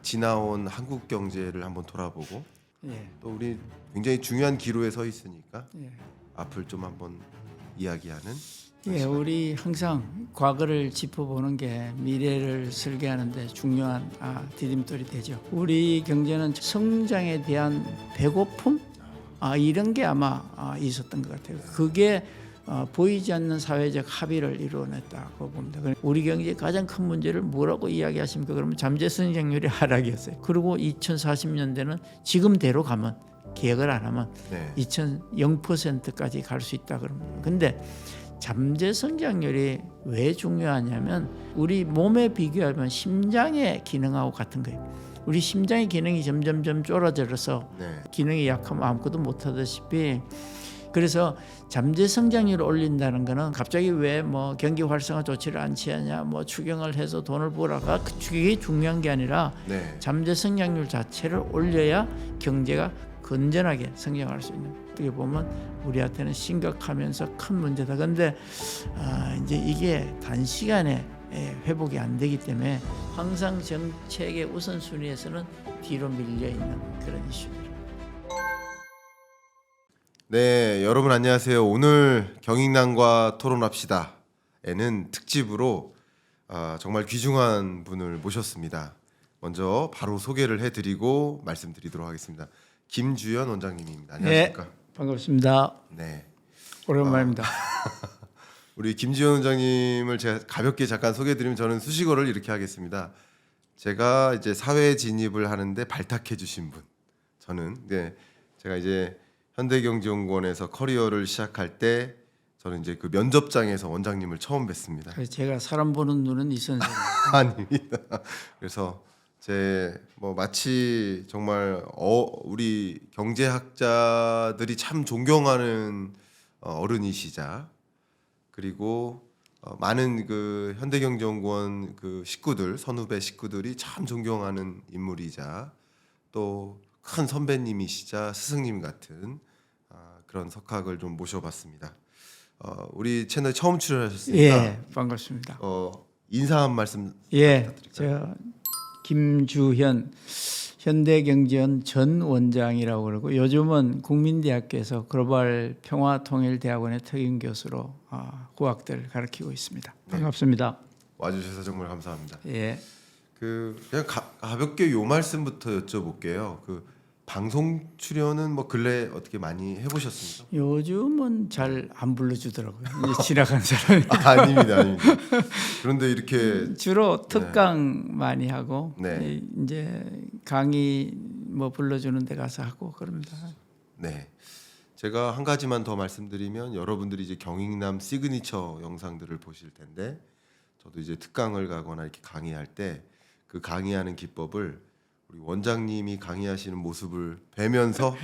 지나온 한국 경제를 한번 돌아보고 예, 또 우리 굉장히 중요한 기로에 서 있으니까 예. 앞을 좀 한번 이야기하는 예, 우리 항상 과거를 짚어보는 게 미래를 설계하는데 중요한 디딤돌이 되죠. 우리 경제는 성장에 대한 배고픔 이런 게 아마 있었던 것 같아요. 그게 보이지 않는 사회적 합의를 이루어냈다고 봅니다. 우리 경제의 가장 큰 문제를 뭐라고 이야기하십니까? 그러면 잠재 성장률이 하락이었어요. 그리고 2040년대는 지금대로 가면 개혁을 안 하면 0%까지 갈 수 있다 그럽니다. 근데 잠재 성장률이 왜 중요하냐면 우리 몸에 비교하면 심장의 기능하고 같은 거예요. 우리 심장의 기능이 점점점 쫄아들어서 기능이 약하면 아무것도 못하다시피 그래서 잠재 성장률을 올린다는 거는 갑자기 왜 뭐 경기 활성화 조치를 안 취하냐 뭐 추경을 해서 돈을 벌어가 그게 중요한 게 아니라 잠재 성장률 자체를 올려야 경제가 건전하게 성장할 수 있는 어떻게 보면 우리한테는 심각하면서 큰 문제다. 그런데 이제 이게 단시간에 회복이 안 되기 때문에 항상 정책의 우선순위에서는 뒤로 밀려 있는 그런 이슈입니다. 네, 여러분 안녕하세요. 오늘 경인남과 토론합시다에는 특집으로 정말 귀중한 분을 모셨습니다. 먼저 바로 소개를 해드리고 말씀드리도록 하겠습니다. 김주현 원장님입니다. 안녕하십니까? 네, 반갑습니다. 네, 오랜만입니다. 우리 김주현 원장님을 제가 가볍게 잠깐 소개해드리면 저는 수식어를 이렇게 하겠습니다. 제가 이제 사회 진입을 하는데 발탁해주신 분. 저는 제가 이제 현대경제연구원에서 커리어를 시작할 때 저는 이제 그 면접장에서 원장님을 처음 뵀습니다. 그래서 제가 사람 보는 눈은 이 선생. 아닙니다. 그래서 뭐 마치 정말 우리 경제학자들이 참 존경하는 어른이시자 그리고 많은 그 현대경제연구원 그 식구들 선후배 식구들이 참 존경하는 인물이자 또 큰 선배님이시자 스승님 같은 그런 석학을 좀 모셔봤습니다. 우리 채널 처음 출연하셨으니까 예, 반갑습니다. 인사 한 말씀 예, 부탁드릴까요? 제가 김주현 현대경제원 전 원장이라고 그러고 요즘은 국민대학교에서 글로벌 평화통일대학원의 특임 교수로 구학들을 가르치고 있습니다. 반갑습니다. 와주셔서 정말 감사합니다. 예. 그냥 가볍게 요 말씀부터 여쭤볼게요. 그 방송 출연은 뭐 근래 어떻게 많이 해보셨습니까? 요즘은 잘 안 불러주더라고요. 이제 지나간 사람이. 아닙니다. 그런데 이렇게 주로 특강 많이 하고 네. 이제 강의 뭐 불러주는 데 가서 하고 그럽니다. 네, 제가 한 가지만 더 말씀드리면 여러분들이 이제 경인남 시그니처 영상들을 보실 텐데 저도 이제 특강을 가거나 이렇게 강의할 때 그 강의하는 기법을 우리 원장님이 강의하시는 모습을 뵈면서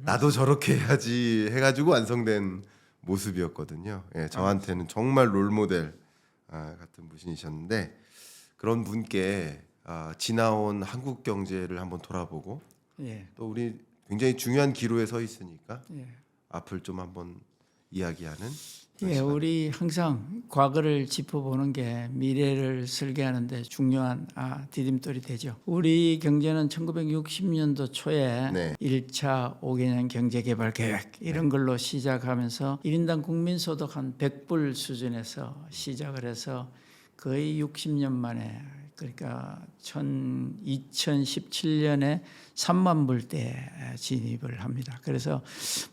나도 저렇게 해야지 해가지고 완성된 모습이었거든요. 예, 저한테는 정말 롤모델 같은 분이셨는데 그런 분께 지나온 한국 경제를 한번 돌아보고 또 우리 굉장히 중요한 기로에 서 있으니까 앞을 좀 한번 이야기하는 예, 우리 항상 과거를 짚어보는 게 미래를 설계하는데 중요한 디딤돌이 되죠. 우리 경제는 1960년도 초에 1차 5개년 경제개발 계획 이런 걸로 시작하면서 1인당 국민소득 한 100불 수준에서 시작을 해서 거의 60년 만에 그러니까 2017년에 3만 불대 진입을 합니다. 그래서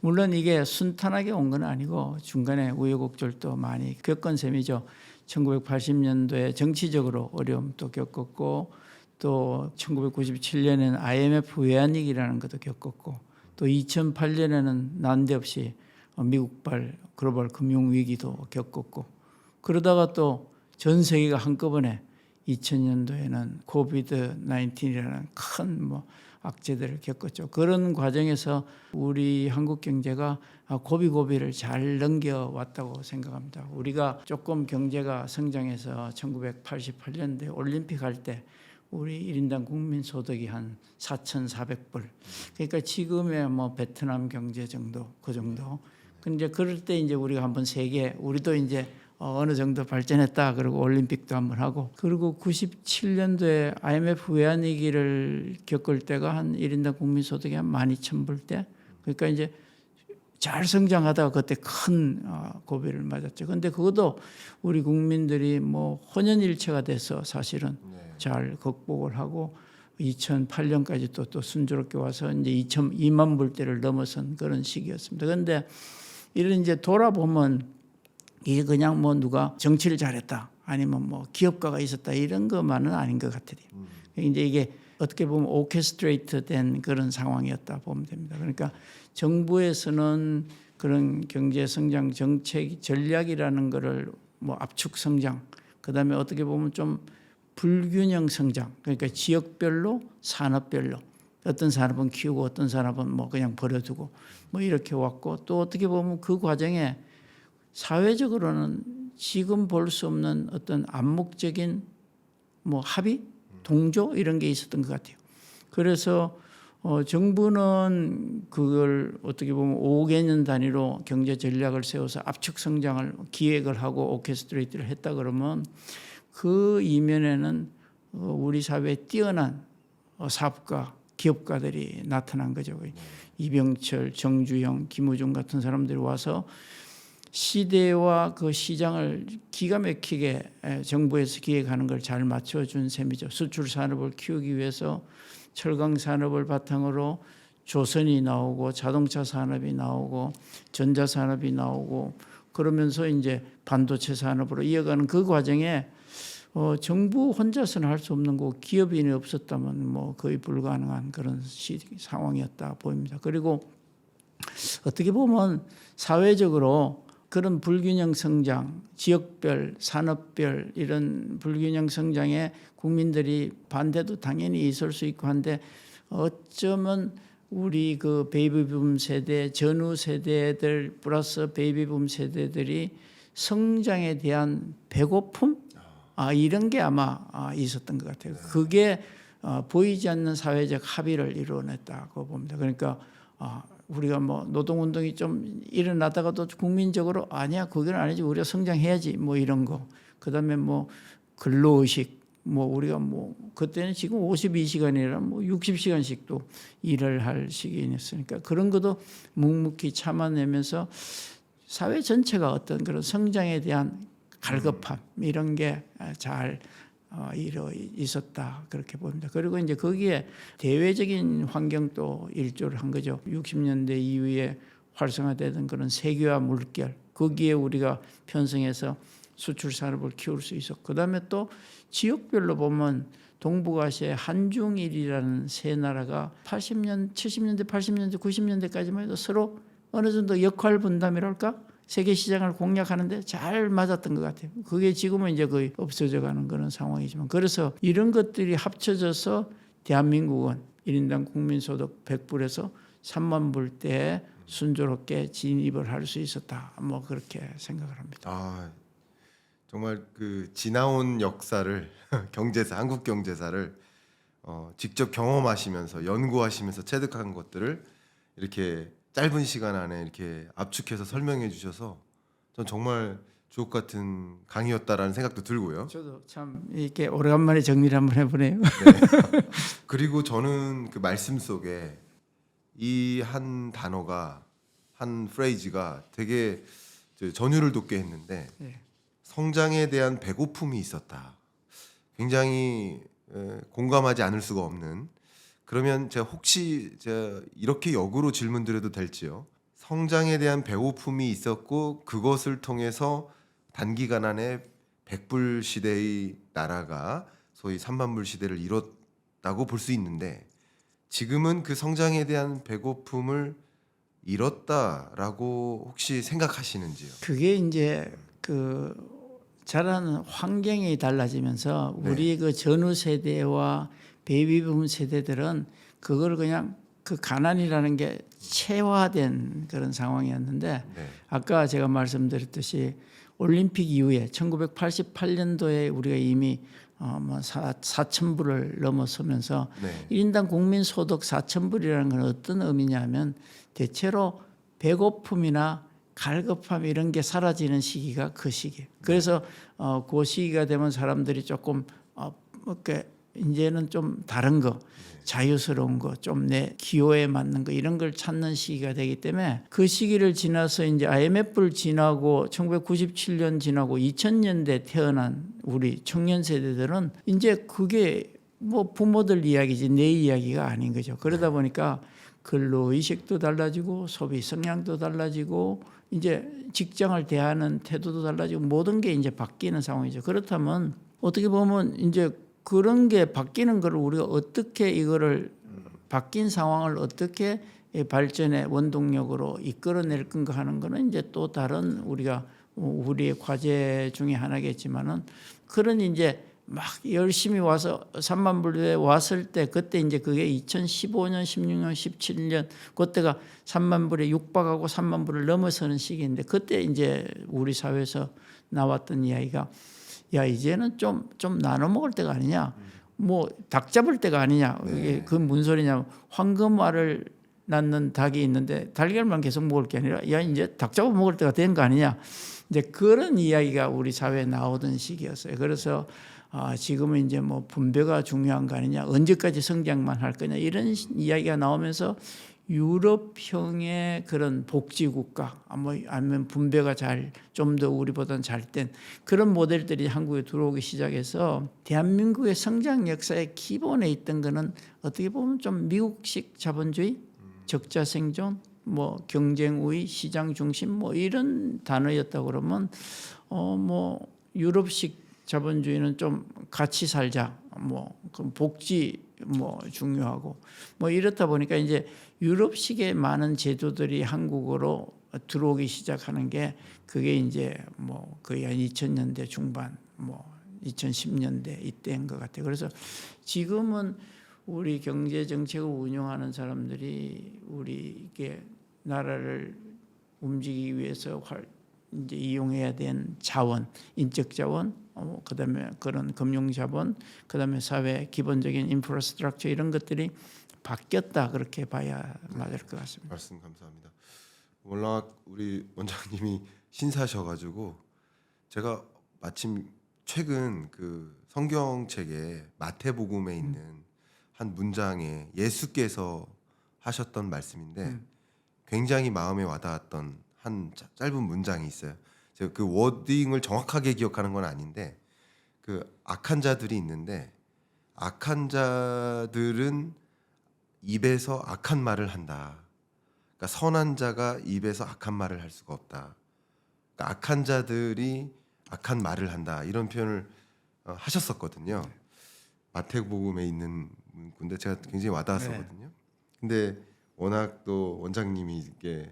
물론 이게 순탄하게 온 건 아니고 중간에 우여곡절도 많이 겪은 셈이죠. 1980년도에 정치적으로 어려움도 겪었고 또 1997년에는 IMF 외환위기라는 것도 겪었고 또 2008년에는 난데없이 미국발 글로벌 금융위기도 겪었고 그러다가 또 전 세계가 한꺼번에 2000년도에는 코비드 19이라는 큰 악재들을 겪었죠. 그런 과정에서 우리 한국 경제가 고비고비를 잘 넘겨왔다고 생각합니다. 우리가 조금 경제가 성장해서 1988년도에 올림픽 할 때 우리 1인당 국민 소득이 한 4,400불. 그러니까 지금의 베트남 경제 정도 그 정도. 근데 그럴 때 이제 우리가 한번 세계 우리도 이제 어느 정도 발전했다. 그리고 올림픽도 한번 하고 그리고 97년도에 IMF 외환위기를 겪을 때가 한 1인당 국민소득이 한 12,000불 대 그러니까 이제 잘 성장하다가 그때 큰 고비를 맞았죠. 그런데 그것도 우리 국민들이 뭐 혼연일체가 돼서 사실은 잘 극복을 하고 2008년까지 또 순조롭게 와서 이제 2만 불대를 넘어선 그런 시기였습니다. 그런데 이런 이제 돌아보면 이게 그냥 뭐 누가 정치를 잘했다 아니면 뭐 기업가가 있었다 이런 것만은 아닌 것 같아요. 이제 이게 어떻게 보면 오케스트레이트 된 그런 상황이었다 보면 됩니다. 그러니까 정부에서는 그런 경제 성장 정책 전략이라는 거를 뭐 압축 성장 그다음에 어떻게 보면 좀 불균형 성장 그러니까 지역별로 산업별로 어떤 산업은 키우고 어떤 산업은 뭐 그냥 버려두고 뭐 이렇게 왔고 또 어떻게 보면 그 과정에 사회적으로는 지금 볼 수 없는 어떤 암묵적인 뭐 합의, 동조 이런 게 있었던 것 같아요. 그래서 정부는 그걸 어떻게 보면 5개년 단위로 경제 전략을 세워서 압축 성장을 기획을 하고 오케스트레이트를 했다 그러면 그 이면에는 우리 사회에 뛰어난 사업가, 기업가들이 나타난 거죠. 이병철, 정주영, 김우중 같은 사람들이 와서 시대와 그 시장을 기가 막히게 정부에서 기획하는 걸 잘 맞춰준 셈이죠. 수출 산업을 키우기 위해서 철강 산업을 바탕으로 조선이 나오고 자동차 산업이 나오고 전자 산업이 나오고 그러면서 이제 반도체 산업으로 이어가는 그 과정에 정부 혼자서는 할 수 없는 거고 기업인이 없었다면 뭐 거의 불가능한 그런 상황이었다 보입니다. 그리고 어떻게 보면 사회적으로 그런 불균형 성장, 지역별, 산업별 이런 불균형 성장에 국민들이 반대도 당연히 있을 수 있고 한데 어쩌면 우리 그 베이비붐 세대, 전후 세대들 플러스 베이비붐 세대들이 성장에 대한 배고픔 이런 게 아마 있었던 것 같아요. 그게 보이지 않는 사회적 합의를 이루어냈다고 봅니다. 그러니까 우리가 뭐 노동운동이 좀 일어나다가도 국민적으로 아니야 그건 아니지 우리가 성장해야지 뭐 이런 거 그다음에 뭐 근로의식 뭐 우리가 뭐 그때는 지금 52시간이라 뭐 60시간씩도 일을 할 시기였으니까 그런 것도 묵묵히 참아내면서 사회 전체가 어떤 그런 성장에 대한 갈급함 이런 게 잘 이루어 있었다 그렇게 봅니다. 그리고 이제 거기에 대외적인 환경도 일조를 한 거죠. 60년대 이후에 활성화되던 그런 세계화 물결 거기에 우리가 편성해서 수출 산업을 키울 수 있었고 그다음에 또 지역별로 보면 동북아시아의 한중일이라는 세 나라가 80년, 70년대, 80년대, 90년대까지만 해도 서로 어느 정도 역할 분담이랄까? 세계 시장을 공략하는데 잘 맞았던 것 같아요. 그게 지금은 이제 거의 없어져가는 그런 상황이지만 그래서 이런 것들이 합쳐져서 대한민국은 1인당 국민소득 100불에서 3만 불대에 순조롭게 진입을 할 수 있었다. 뭐 그렇게 생각을 합니다. 정말 그 지나온 역사를 경제사, 한국 경제사를 직접 경험하시면서 연구하시면서 체득한 것들을 이렇게 짧은 시간 안에 이렇게 압축해서 설명해 주셔서 전 정말 주옥 같은 강의였다라는 생각도 들고요. 저도 참 이렇게 오래간만에 정리를 한번 해보네요. 네. 그리고 저는 그 말씀 속에 이 한 단어가 한 프레이즈가 되게 전율을 돋게 했는데 네. 성장에 대한 배고픔이 있었다. 굉장히 공감하지 않을 수가 없는 그러면 제가 혹시 이렇게 역으로 질문드려도 될지요? 성장에 대한 배고픔이 있었고 그것을 통해서 단기간 안에 100불 시대의 나라가 소위 3만 불 시대를 이뤘다고 볼 수 있는데 지금은 그 성장에 대한 배고픔을 잃었다라고 혹시 생각하시는지요? 그게 이제 그 자라는 환경이 달라지면서 우리 그 전후 세대와 베이비붐 세대들은 그걸 그냥 그 가난이라는 게 체화된 그런 상황이었는데 아까 제가 말씀드렸듯이 올림픽 이후에 1988년도에 우리가 이미 뭐 4,000불을 넘어서면서 1인당 국민 소득 4,000불이라는 건 어떤 의미냐면 대체로 배고픔이나 갈급함 이런 게 사라지는 시기가 그 시기예요. 그래서 그 시기가 되면 사람들이 조금 이렇게 이제는 좀 다른 거, 자유스러운 거, 좀 내 기호에 맞는 거 이런 걸 찾는 시기가 되기 때문에 그 시기를 지나서 이제 IMF를 지나고 1997년 지나고 2000년대 태어난 우리 청년 세대들은 이제 그게 뭐 부모들 이야기지 내 이야기가 아닌 거죠. 그러다 보니까 근로 의식도 달라지고 소비 성향도 달라지고 이제 직장을 대하는 태도도 달라지고 모든 게 이제 바뀌는 상황이죠. 그렇다면 어떻게 보면 이제 그런 게 바뀌는 거를 우리가 어떻게 이거를 바뀐 상황을 어떻게 발전의 원동력으로 이끌어낼 건가 하는 거는 이제 또 다른 우리의 과제 중에 하나겠지만은 그런 이제 막 열심히 와서 3만 불에 왔을 때 그때 이제 그게 2015년, 16년, 17년 그때가 3만 불에 육박하고 3만 불을 넘어서는 시기인데 그때 이제 우리 사회에서 나왔던 이야기가 야 이제는 좀 나눠 먹을 때가 아니냐, 뭐 닭 잡을 때가 아니냐. 이게 그 무슨 소리냐? 황금알을 낳는 닭이 있는데 달걀만 계속 먹을 게 아니라 야 이제 닭 잡아 먹을 때가 된 거 아니냐. 이제 그런 이야기가 우리 사회에 나오던 시기였어요. 그래서 지금은 이제 뭐 분배가 중요한 거 아니냐, 언제까지 성장만 할 거냐 이런 이야기가 나오면서 유럽형의 그런 복지국가 아니면 분배가 좀 더 우리보다는 잘 된 그런 모델들이 한국에 들어오기 시작해서 대한민국의 성장 역사의 기본에 있던 거는 어떻게 보면 좀 미국식 자본주의, 적자 생존, 뭐 경쟁 우위, 시장 중심 뭐 이런 단어였다 그러면 뭐 유럽식 자본주의는 좀 같이 살자, 뭐 복지 뭐 중요하고 뭐 이렇다 보니까 이제 유럽식의 많은 제도들이 한국으로 들어오기 시작하는 게 그게 이제 뭐 거의 한 2000년대 중반 뭐 2010년대 이때인 것 같아요. 그래서 지금은 우리 경제 정책을 운영하는 사람들이 우리 이게 나라를 움직이기 위해서 이제 이용해야 된 자원, 인적 자원, 그다음에 그런 금융 자본, 그다음에 사회 기본적인 인프라스트럭처 이런 것들이 바뀌었다 그렇게 봐야 맞을 것 같습니다. 말씀 감사합니다. 워낙 우리 원장님이 신사셔가지고 제가 마침 최근 그 성경책에 마태복음에 있는 한 문장에 예수께서 하셨던 말씀인데 굉장히 마음에 와닿았던 한 짧은 문장이 있어요. 제가 그 워딩을 정확하게 기억하는 건 아닌데 그 악한 자들이 있는데 악한 자들은 입에서 악한 말을 한다. 그러니까 선한 자가 입에서 악한 말을 할 수가 없다. 그러니까 악한 자들이 악한 말을 한다. 이런 표현을 하셨었거든요. 마태복음에 있는 문구인데 제가 굉장히 와닿았었거든요. 근데 워낙 또 원장님이 이게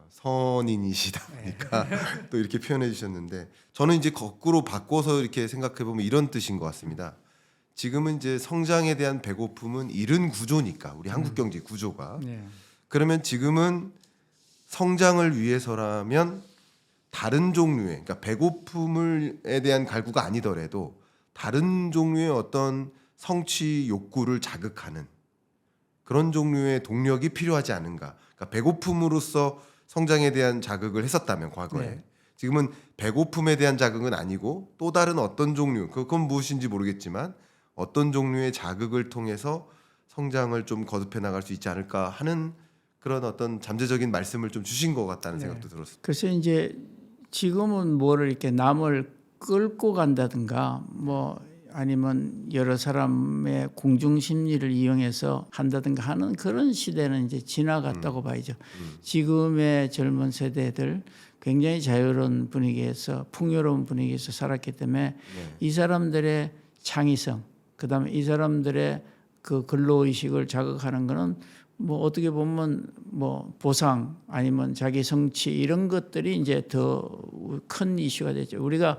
선인이시다 보니까 또 이렇게 표현해 주셨는데 저는 이제 거꾸로 바꿔서 이렇게 생각해 보면 이런 뜻인 것 같습니다. 지금은 이제 성장에 대한 배고픔은 이른 구조니까 우리 한국 경제 구조가 그러면 지금은 성장을 위해서라면 다른 종류의 그러니까 배고픔에 대한 갈구가 아니더라도 다른 종류의 어떤 성취 욕구를 자극하는 그런 종류의 동력이 필요하지 않은가. 그러니까 배고픔으로써 성장에 대한 자극을 했었다면 과거에 지금은 배고픔에 대한 자극은 아니고 또 다른 어떤 종류 그건 무엇인지 모르겠지만 어떤 종류의 자극을 통해서 성장을 좀 거듭해 나갈 수 있지 않을까 하는 그런 어떤 잠재적인 말씀을 좀 주신 것 같다는 생각도 들었습니다. 그래서 이제 지금은 뭐를 이렇게 남을 끌고 간다든가 뭐 아니면 여러 사람의 공중 심리를 이용해서 한다든가 하는 그런 시대는 이제 지나갔다고 봐야죠. 지금의 젊은 세대들 굉장히 자유로운 분위기에서 풍요로운 분위기에서 살았기 때문에 이 사람들의 창의성, 그다음에 이 사람들의 그 근로의식을 자극하는 거는 뭐 어떻게 보면 뭐 보상 아니면 자기 성취 이런 것들이 이제 더 큰 이슈가 됐죠. 우리가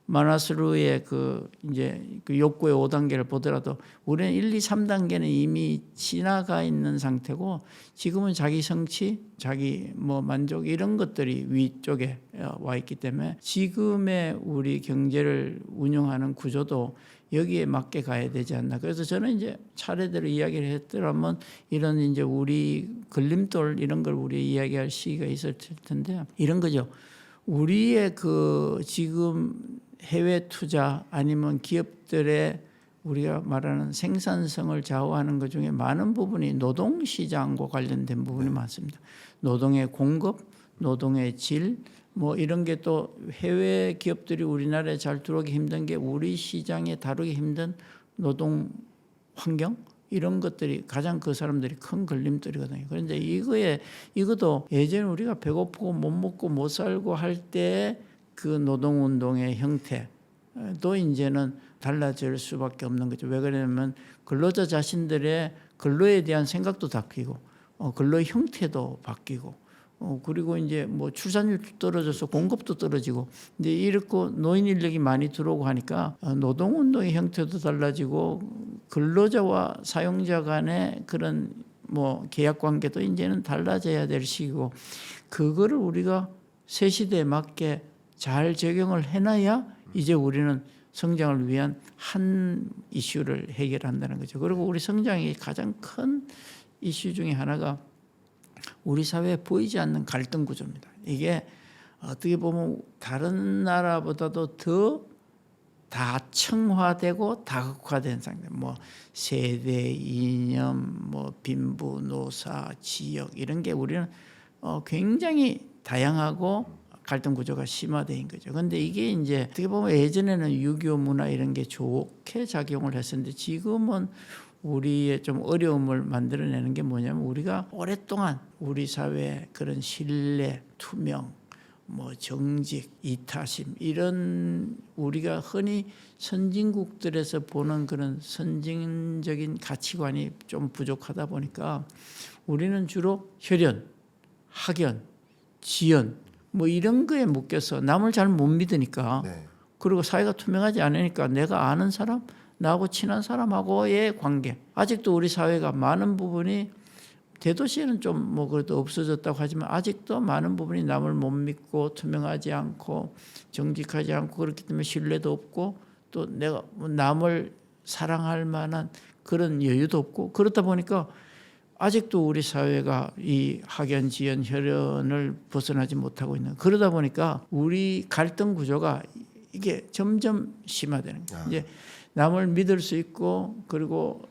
마나스루의 그 이제 그 욕구의 5단계를 보더라도 우리는 1, 2, 3단계는 이미 지나가 있는 상태고 지금은 자기 성취, 자기 뭐 만족 이런 것들이 위쪽에 와 있기 때문에 지금의 우리 경제를 운영하는 구조도 여기에 맞게 가야 되지 않나. 그래서 저는 이제 차례대로 이야기를 했더라면 이런 이제 우리 걸림돌 이런 걸 우리 이야기할 시기가 있을 텐데 이런 거죠. 우리의 그 지금 해외 투자 아니면 기업들의 우리가 말하는 생산성을 좌우하는 것 중에 많은 부분이 노동시장과 관련된 부분이 많습니다. 노동의 공급, 노동의 질, 뭐 이런 게 또 해외 기업들이 우리나라에 잘 들어오기 힘든 게 우리 시장에 다루기 힘든 노동 환경 이런 것들이 가장 그 사람들이 큰 걸림돌이거든요. 그런데 이것도 예전에 우리가 배고프고 못 먹고 못 살고 할 때 그 노동운동의 형태도 이제는 달라질 수밖에 없는 거죠. 왜 그러냐면 근로자 자신들의 근로에 대한 생각도 바뀌고 근로의 형태도 바뀌고 그리고 이제 뭐 출산율도 떨어져서 공급도 떨어지고 이제 이렇고 노인 인력이 많이 들어오고 하니까 노동운동의 형태도 달라지고 근로자와 사용자 간의 그런 뭐 계약 관계도 이제는 달라져야 될 시기고 그거를 우리가 새 시대에 맞게 잘 적용을 해놔야 이제 우리는 성장을 위한 한 이슈를 해결한다는 거죠. 그리고 우리 성장의 가장 큰 이슈 중에 하나가 우리 사회에 보이지 않는 갈등 구조입니다. 이게 어떻게 보면 다른 나라보다도 더 다층화되고 다극화된 상태. 뭐 세대, 이념, 뭐 빈부, 노사, 지역 이런 게 우리는 굉장히 다양하고 갈등 구조가 심화된 거죠. 그런데 이게 이제 어떻게 보면 예전에는 유교 문화 이런 게 좋게 작용을 했었는데 지금은 우리의 좀 어려움을 만들어내는 게 뭐냐면 우리가 오랫동안 우리 사회의 그런 신뢰, 투명, 뭐 정직, 이타심 이런 우리가 흔히 선진국들에서 보는 그런 선진적인 가치관이 좀 부족하다 보니까 우리는 주로 혈연, 학연, 지연 뭐 이런 거에 묶여서 남을 잘 못 믿으니까 네. 그리고 사회가 투명하지 않으니까 내가 아는 사람 나하고 친한 사람하고의 관계 아직도 우리 사회가 많은 부분이 대도시에는 좀 뭐 그래도 없어졌다고 하지만 아직도 많은 부분이 남을 못 믿고 투명하지 않고 정직하지 않고 그렇기 때문에 신뢰도 없고 또 내가 남을 사랑할 만한 그런 여유도 없고 그렇다 보니까 아직도 우리 사회가 이 학연, 지연, 혈연을 벗어나지 못하고 있는 그러다 보니까 우리 갈등 구조가 이게 점점 심화되는 거예요. 이제 남을 믿을 수 있고 그리고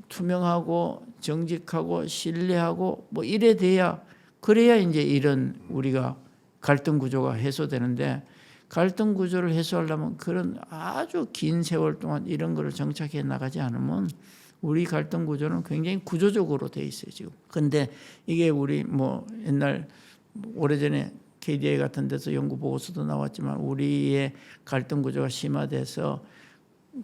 투명하고 정직하고 신뢰하고 뭐 이래 돼야 그래야 이제 이런 우리가 갈등 구조가 해소되는데 갈등 구조를 해소하려면 그런 아주 긴 세월 동안 이런 거를 정착해 나가지 않으면 우리 갈등 구조는 굉장히 구조적으로 돼 있어요 지금. 근데 이게 우리 뭐 옛날 오래전에 KDI 같은 데서 연구 보고서도 나왔지만 우리의 갈등 구조가 심화돼서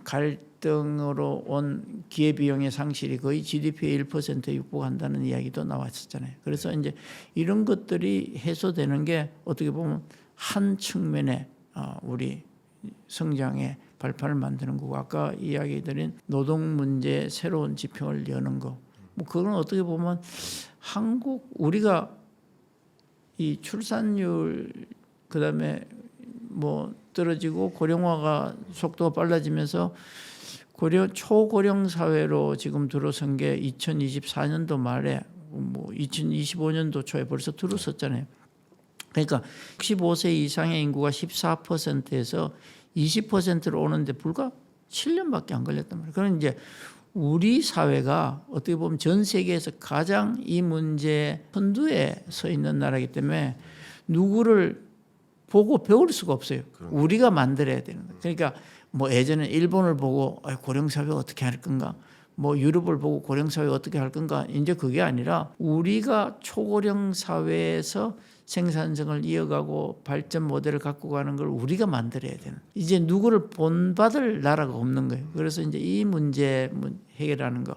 갈등으로 온 기회비용의 상실이 거의 GDP의 1%에 육박한다는 이야기도 나왔었잖아요. 그래서 이제 이런 것들이 해소되는 게 어떻게 보면 한 측면에 우리 성장의 발판을 만드는 거고 아까 이야기 드린 노동 문제 새로운 지평을 여는 거 뭐 그건 어떻게 보면 한국 우리가 이 출산율 그다음에 뭐 떨어지고 고령화가 속도가 빨라지면서 초고령 사회로 지금 들어선 게 2024년도 말에 뭐 2025년도 초에 벌써 들어섰잖아요. 그러니까 65세 이상의 인구가 14%에서 20%로 오는데 불과 7년밖에 안 걸렸단 말이에요. 그럼 이제 우리 사회가 어떻게 보면 전 세계에서 가장 이 문제 선두에 서 있는 나라이기 때문에 누구를 보고 배울 수가 없어요. 우리가 만들어야 되는 거예요. 그러니까 뭐 예전에 일본을 보고 고령 사회가 어떻게 할 건가, 뭐 유럽을 보고 고령 사회가 어떻게 할 건가, 이제 그게 아니라 우리가 초고령 사회에서 생산성을 이어가고 발전 모델을 갖고 가는 걸 우리가 만들어야 되는. 이제 누구를 본받을 나라가 없는 거예요. 그래서 이제 이 문제 해결하는 거,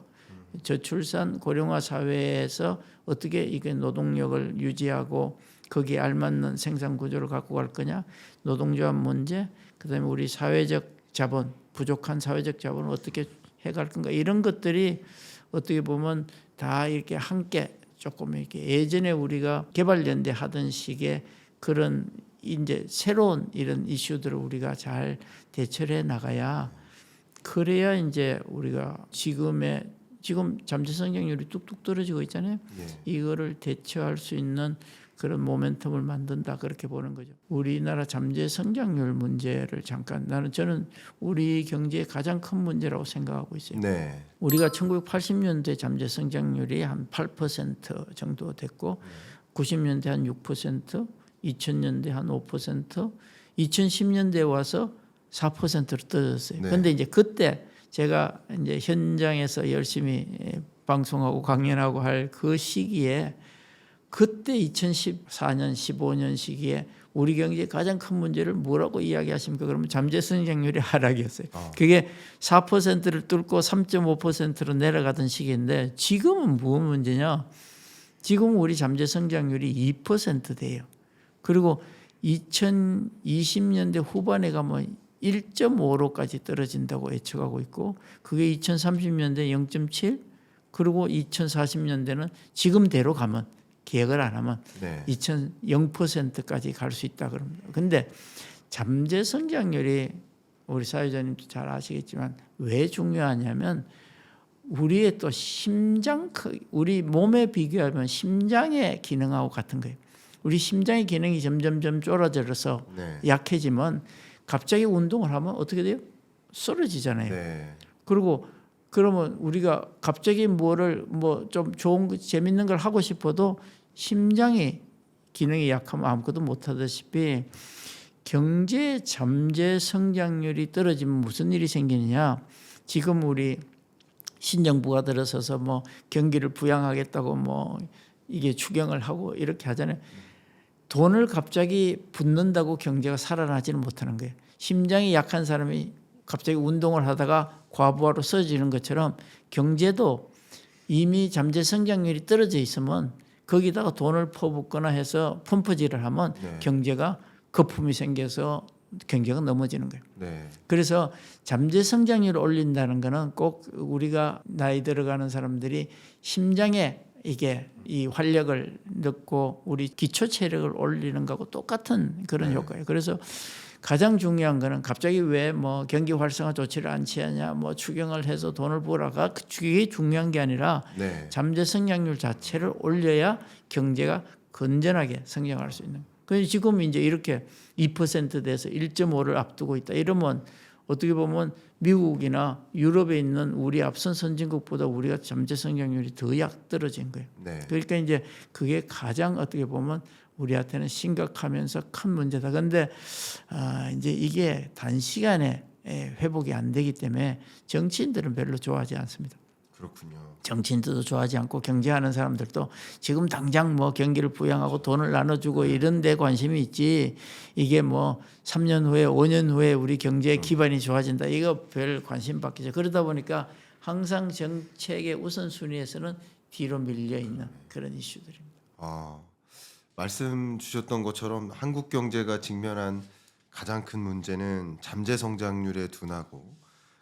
저출산 고령화 사회에서 어떻게 이게 노동력을 유지하고 거기에 알맞는 생산 구조를 갖고 갈 거냐, 노동조합 문제, 그다음에 우리 사회적 자본, 부족한 사회적 자본을 어떻게 해갈 건가, 이런 것들이 어떻게 보면 다 이렇게 함께 조금 이렇게 예전에 우리가 개발연대 하던 식의 그런 이제 새로운 이런 이슈들을 우리가 잘 대처해 나가야 그래야 이제 우리가 지금 잠재 성장률이 뚝뚝 떨어지고 있잖아요. 예. 이거를 대처할 수 있는 그런 모멘텀을 만든다 그렇게 보는 거죠. 우리나라 잠재 성장률 문제를 저는 우리 경제의 가장 큰 문제라고 생각하고 있어요. 네. 우리가 1980년대 잠재 성장률이 한 8% 정도 됐고 90년대 한 6%, 2000년대 한 5%, 2010년대에 와서 4%로 떨어졌어요. 네. 그런데 이제 그때 제가 이제 현장에서 열심히 방송하고 강연하고 할 그 시기에 그때 2014년, 15년 시기에 우리 경제의 가장 큰 문제를 뭐라고 이야기하십니까? 그러면 잠재 성장률이 하락이었어요. 그게 4%를 뚫고 3.5%로 내려가던 시기인데 지금은 무슨 문제냐? 지금 우리 잠재 성장률이 2%대예요. 그리고 2020년대 후반에 가면 1.5로까지 떨어진다고 예측하고 있고 그게 2030년대 0.7 그리고 2040년대는 지금대로 가면 계획을 안 하면 네. 0%까지 갈 수 있다 그럽니다. 근데 잠재 성장률이 우리 사회자님도 잘 아시겠지만 왜 중요하냐면 우리의 또 우리 몸에 비교하면 심장의 기능하고 같은 거예요. 우리 심장의 기능이 점점점 쫄아들어서 네. 약해지면 갑자기 운동을 하면 어떻게 돼요? 쓰러지잖아요. 네. 그리고 그러면 우리가 갑자기 뭐를 좀 좋은 거 재밌는 걸 하고 싶어도 심장이 기능이 약하면 아무것도 못하다시피 경제 잠재 성장률이 떨어지면 무슨 일이 생기느냐? 지금 우리 신정부가 들어서서 경기를 부양하겠다고 이게 추경을 하고 이렇게 하잖아요. 돈을 갑자기 붓는다고 경제가 살아나지는 못하는 거예요. 심장이 약한 사람이 갑자기 운동을 하다가 과부하로 쓰러지는 것처럼 경제도 이미 잠재 성장률이 떨어져 있으면 거기다가 돈을 퍼붓거나 해서 펌프질을 하면 네. 경제가 거품이 생겨서 경제가 넘어지는 거예요. 네. 그래서 잠재 성장률을 올린다는 것은 꼭 우리가 나이 들어가는 사람들이 심장에 이게 이 활력을 넣고 우리 기초 체력을 올리는 거하고 똑같은 그런 효과예요. 그래서 가장 중요한 거는 갑자기 왜 경기 활성화 조치를 안 취하냐, 추경을 해서 돈을 벌어가 그게 중요한 게 아니라 네. 잠재 성장률 자체를 올려야 경제가 건전하게 성장할 수 있는. 그래서 지금 이제 이렇게 2%대에서 1.5를 앞두고 있다. 이러면 어떻게 보면 미국이나 유럽에 있는 우리 앞선 선진국보다 우리가 잠재 성장률이 더 떨어진 거예요. 네. 그러니까 이제 그게 가장 어떻게 보면 우리한테는 심각하면서 큰 문제다. 그런데 이제 이게 단시간에 회복이 안 되기 때문에 정치인들은 별로 좋아하지 않습니다. 그렇군요. 정치인들도 좋아하지 않고 경제하는 사람들도 지금 당장 경기를 부양하고 돈을 나눠주고 이런 데 관심이 있지 이게 3년 후에 5년 후에 우리 경제의 기반이 좋아진다 이거 별 관심 받기죠. 그러다 보니까 항상 정책의 우선순위에서는 뒤로 밀려 있는 그런 이슈들입니다. 말씀 주셨던 것처럼 한국 경제가 직면한 가장 큰 문제는 잠재 성장률의 둔화고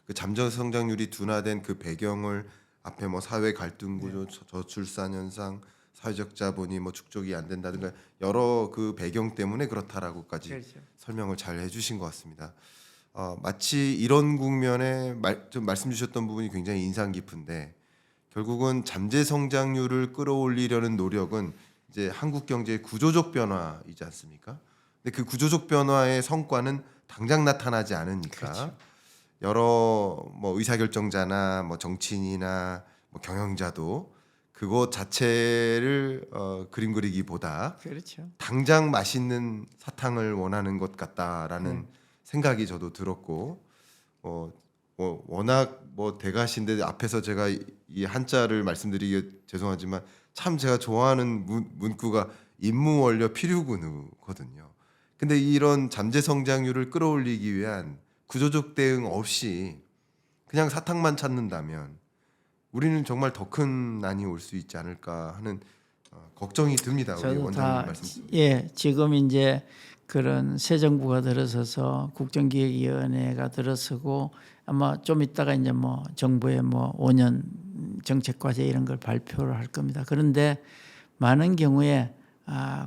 그 잠재 성장률이 둔화된 그 배경을 앞에 사회 갈등 구조, 저출산 현상, 사회적 자본이 축적이 안 된다든가 여러 그 배경 때문에 그렇다라고까지 그렇죠. 설명을 잘 해주신 것 같습니다. 마치 이런 국면에 좀 말씀 주셨던 부분이 굉장히 인상 깊은데 결국은 잠재 성장률을 끌어올리려는 노력은 이제 한국 경제의 구조적 변화이지 않습니까? 근데 그 구조적 변화의 성과는 당장 나타나지 않으니까. 그렇죠. 여러 의사결정자나 정치인이나 경영자도 그것 자체를 그림 그리기보다 그렇죠. 당장 맛있는 사탕을 원하는 것 같다라는 생각이 저도 들었고 워낙 대가신데 앞에서 제가 이 한자를 말씀드리기 죄송하지만 참 제가 좋아하는 문구가 임무원료 필요근우거든요. 근데 이런 잠재 성장률을 끌어올리기 위한 구조적 대응 없이 그냥 사탕만 찾는다면 우리는 정말 더 큰 난이 올 수 있지 않을까 하는 걱정이 듭니다. 우리 저도 원장님 말씀. 지금 이제 그런 새 정부가 들어서서 국정기획위원회가 들어서고 아마 좀 있다가 이제 정부의 5년 정책 과제 이런 걸 발표를 할 겁니다. 그런데 많은 경우에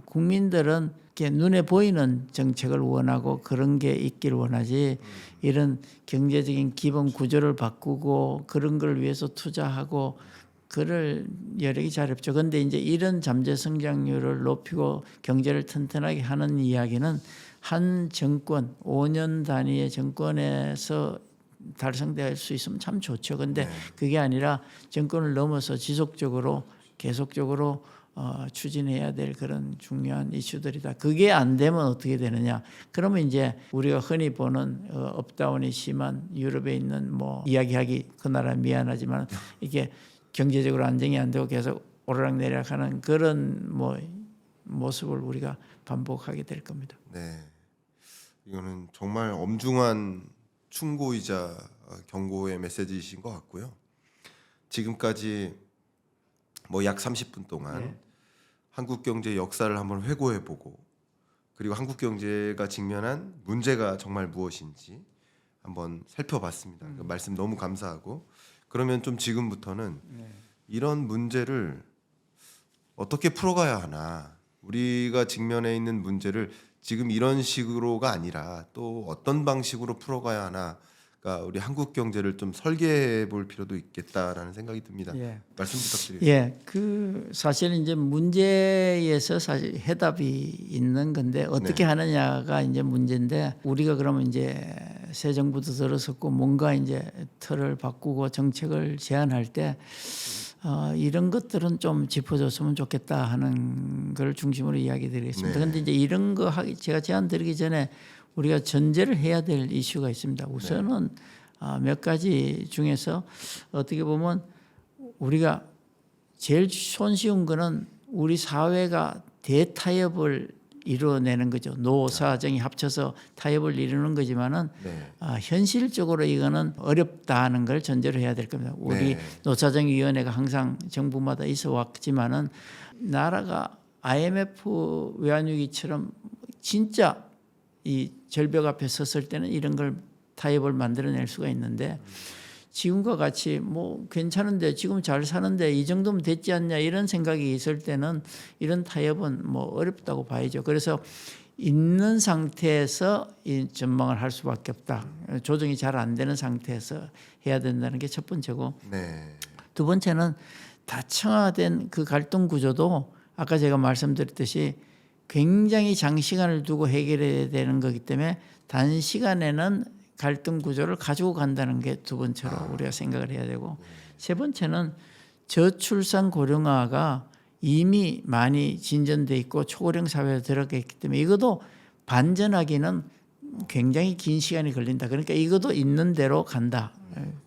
국민들은 이렇게 눈에 보이는 정책을 원하고 그런 게 있길 원하지 이런 경제적인 기본 구조를 바꾸고 그런 걸 위해서 투자하고 그럴 여력이 잘 없죠. 그런데 이제 이런 잠재 성장률을 높이고 경제를 튼튼하게 하는 이야기는 한 정권 5년 단위의 정권에서 달성될 수 있으면 참 좋죠. 그런데 그게 아니라 정권을 넘어서 지속적으로 계속적으로 추진해야 될 그런 중요한 이슈들이다. 그게 안 되면 어떻게 되느냐? 그러면 이제 우리가 흔히 보는 업다운이 심한 유럽에 있는 뭐 이야기하기 그 나라 미안하지만 이게 경제적으로 안정이 안 되고 계속 오르락내리락하는 그런 뭐 모습을 우리가 반복하게 될 겁니다. 네, 이거는 정말 엄중한 충고이자 경고의 메시지이신 것 같고요. 지금까지 뭐 약 30분 동안 한국 경제 역사를 한번 회고해보고 그리고 한국 경제가 직면한 문제가 정말 무엇인지 한번 살펴봤습니다. 그 말씀 너무 감사하고 그러면 좀 지금부터는 이런 문제를 어떻게 풀어가야 하나 우리가 직면해 있는 문제를 지금 이런 식으로가 아니라 또 어떤 방식으로 풀어가야 하나가 우리 한국 경제를 좀 설계해 볼 필요도 있겠다라는 생각이 듭니다. 예. 말씀 부탁드립니다. 예, 그 사실은 이제 문제에서 사실 해답이 있는 건데 어떻게 하느냐가 이제 문제인데 우리가 그러면 이제 새 정부도 들어섰고 뭔가 이제 틀을 바꾸고 정책을 제안할 때 이런 것들은 좀 짚어줬으면 좋겠다 하는 걸 중심으로 이야기 드리겠습니다. 그런데 이제 이런 거 제가 제안 드리기 전에 우리가 전제를 해야 될 이슈가 있습니다. 우선은 몇 가지 중에서 어떻게 보면 우리가 제일 손쉬운 거는 우리 사회가 대타협을 이루어내는 거죠. 노사정이 합쳐서 타협을 이루는 거지만은 현실적으로 이거는 어렵다는 걸 전제로 해야 될 겁니다. 우리 노사정위원회가 항상 정부마다 있어 왔지만은 나라가 IMF 외환위기처럼 진짜 이 절벽 앞에 섰을 때는 이런 걸 타협을 만들어낼 수가 있는데 지금과 같이 뭐 괜찮은데 지금 잘 사는데 이 정도면 됐지 않냐 이런 생각이 있을 때는 이런 타협은 뭐 어렵다고 봐야죠. 그래서 있는 상태에서 이 전망을 할 수밖에 없다. 조정이 잘 안 되는 상태에서 해야 된다는 게 첫 번째고 두 번째는 다층화된 그 갈등 구조도 아까 제가 말씀드렸듯이 굉장히 장시간을 두고 해결해야 되는 거기 때문에 단시간에는 갈등 구조를 가지고 간다는 게 두 번째로 우리가 생각을 해야 되고 세 번째는 저출산 고령화가 이미 많이 진전돼 있고 초고령 사회에 들어가 있기 때문에 이것도 반전하기는 굉장히 긴 시간이 걸린다. 그러니까 이것도 있는 대로 간다.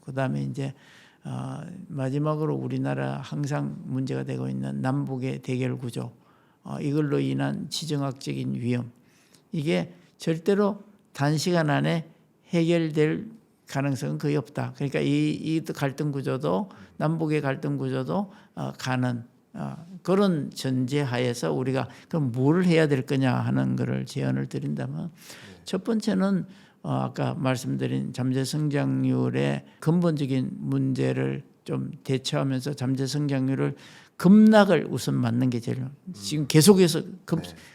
그다음에 이제 마지막으로 우리나라 항상 문제가 되고 있는 남북의 대결 구조 이걸로 인한 지정학적인 위험 이게 절대로 단시간 안에 해결될 가능성은 거의 없다. 그러니까 이 갈등 구조도 남북의 갈등 구조도 가는 그런 전제하에서 우리가 그럼 뭘 해야 될 거냐 하는 것을 제안을 드린다면 첫 번째는 아까 말씀드린 잠재 성장률의 근본적인 문제를 좀 대처하면서 잠재 성장률을 급락을 우선 막는 게 제일 지금 계속해서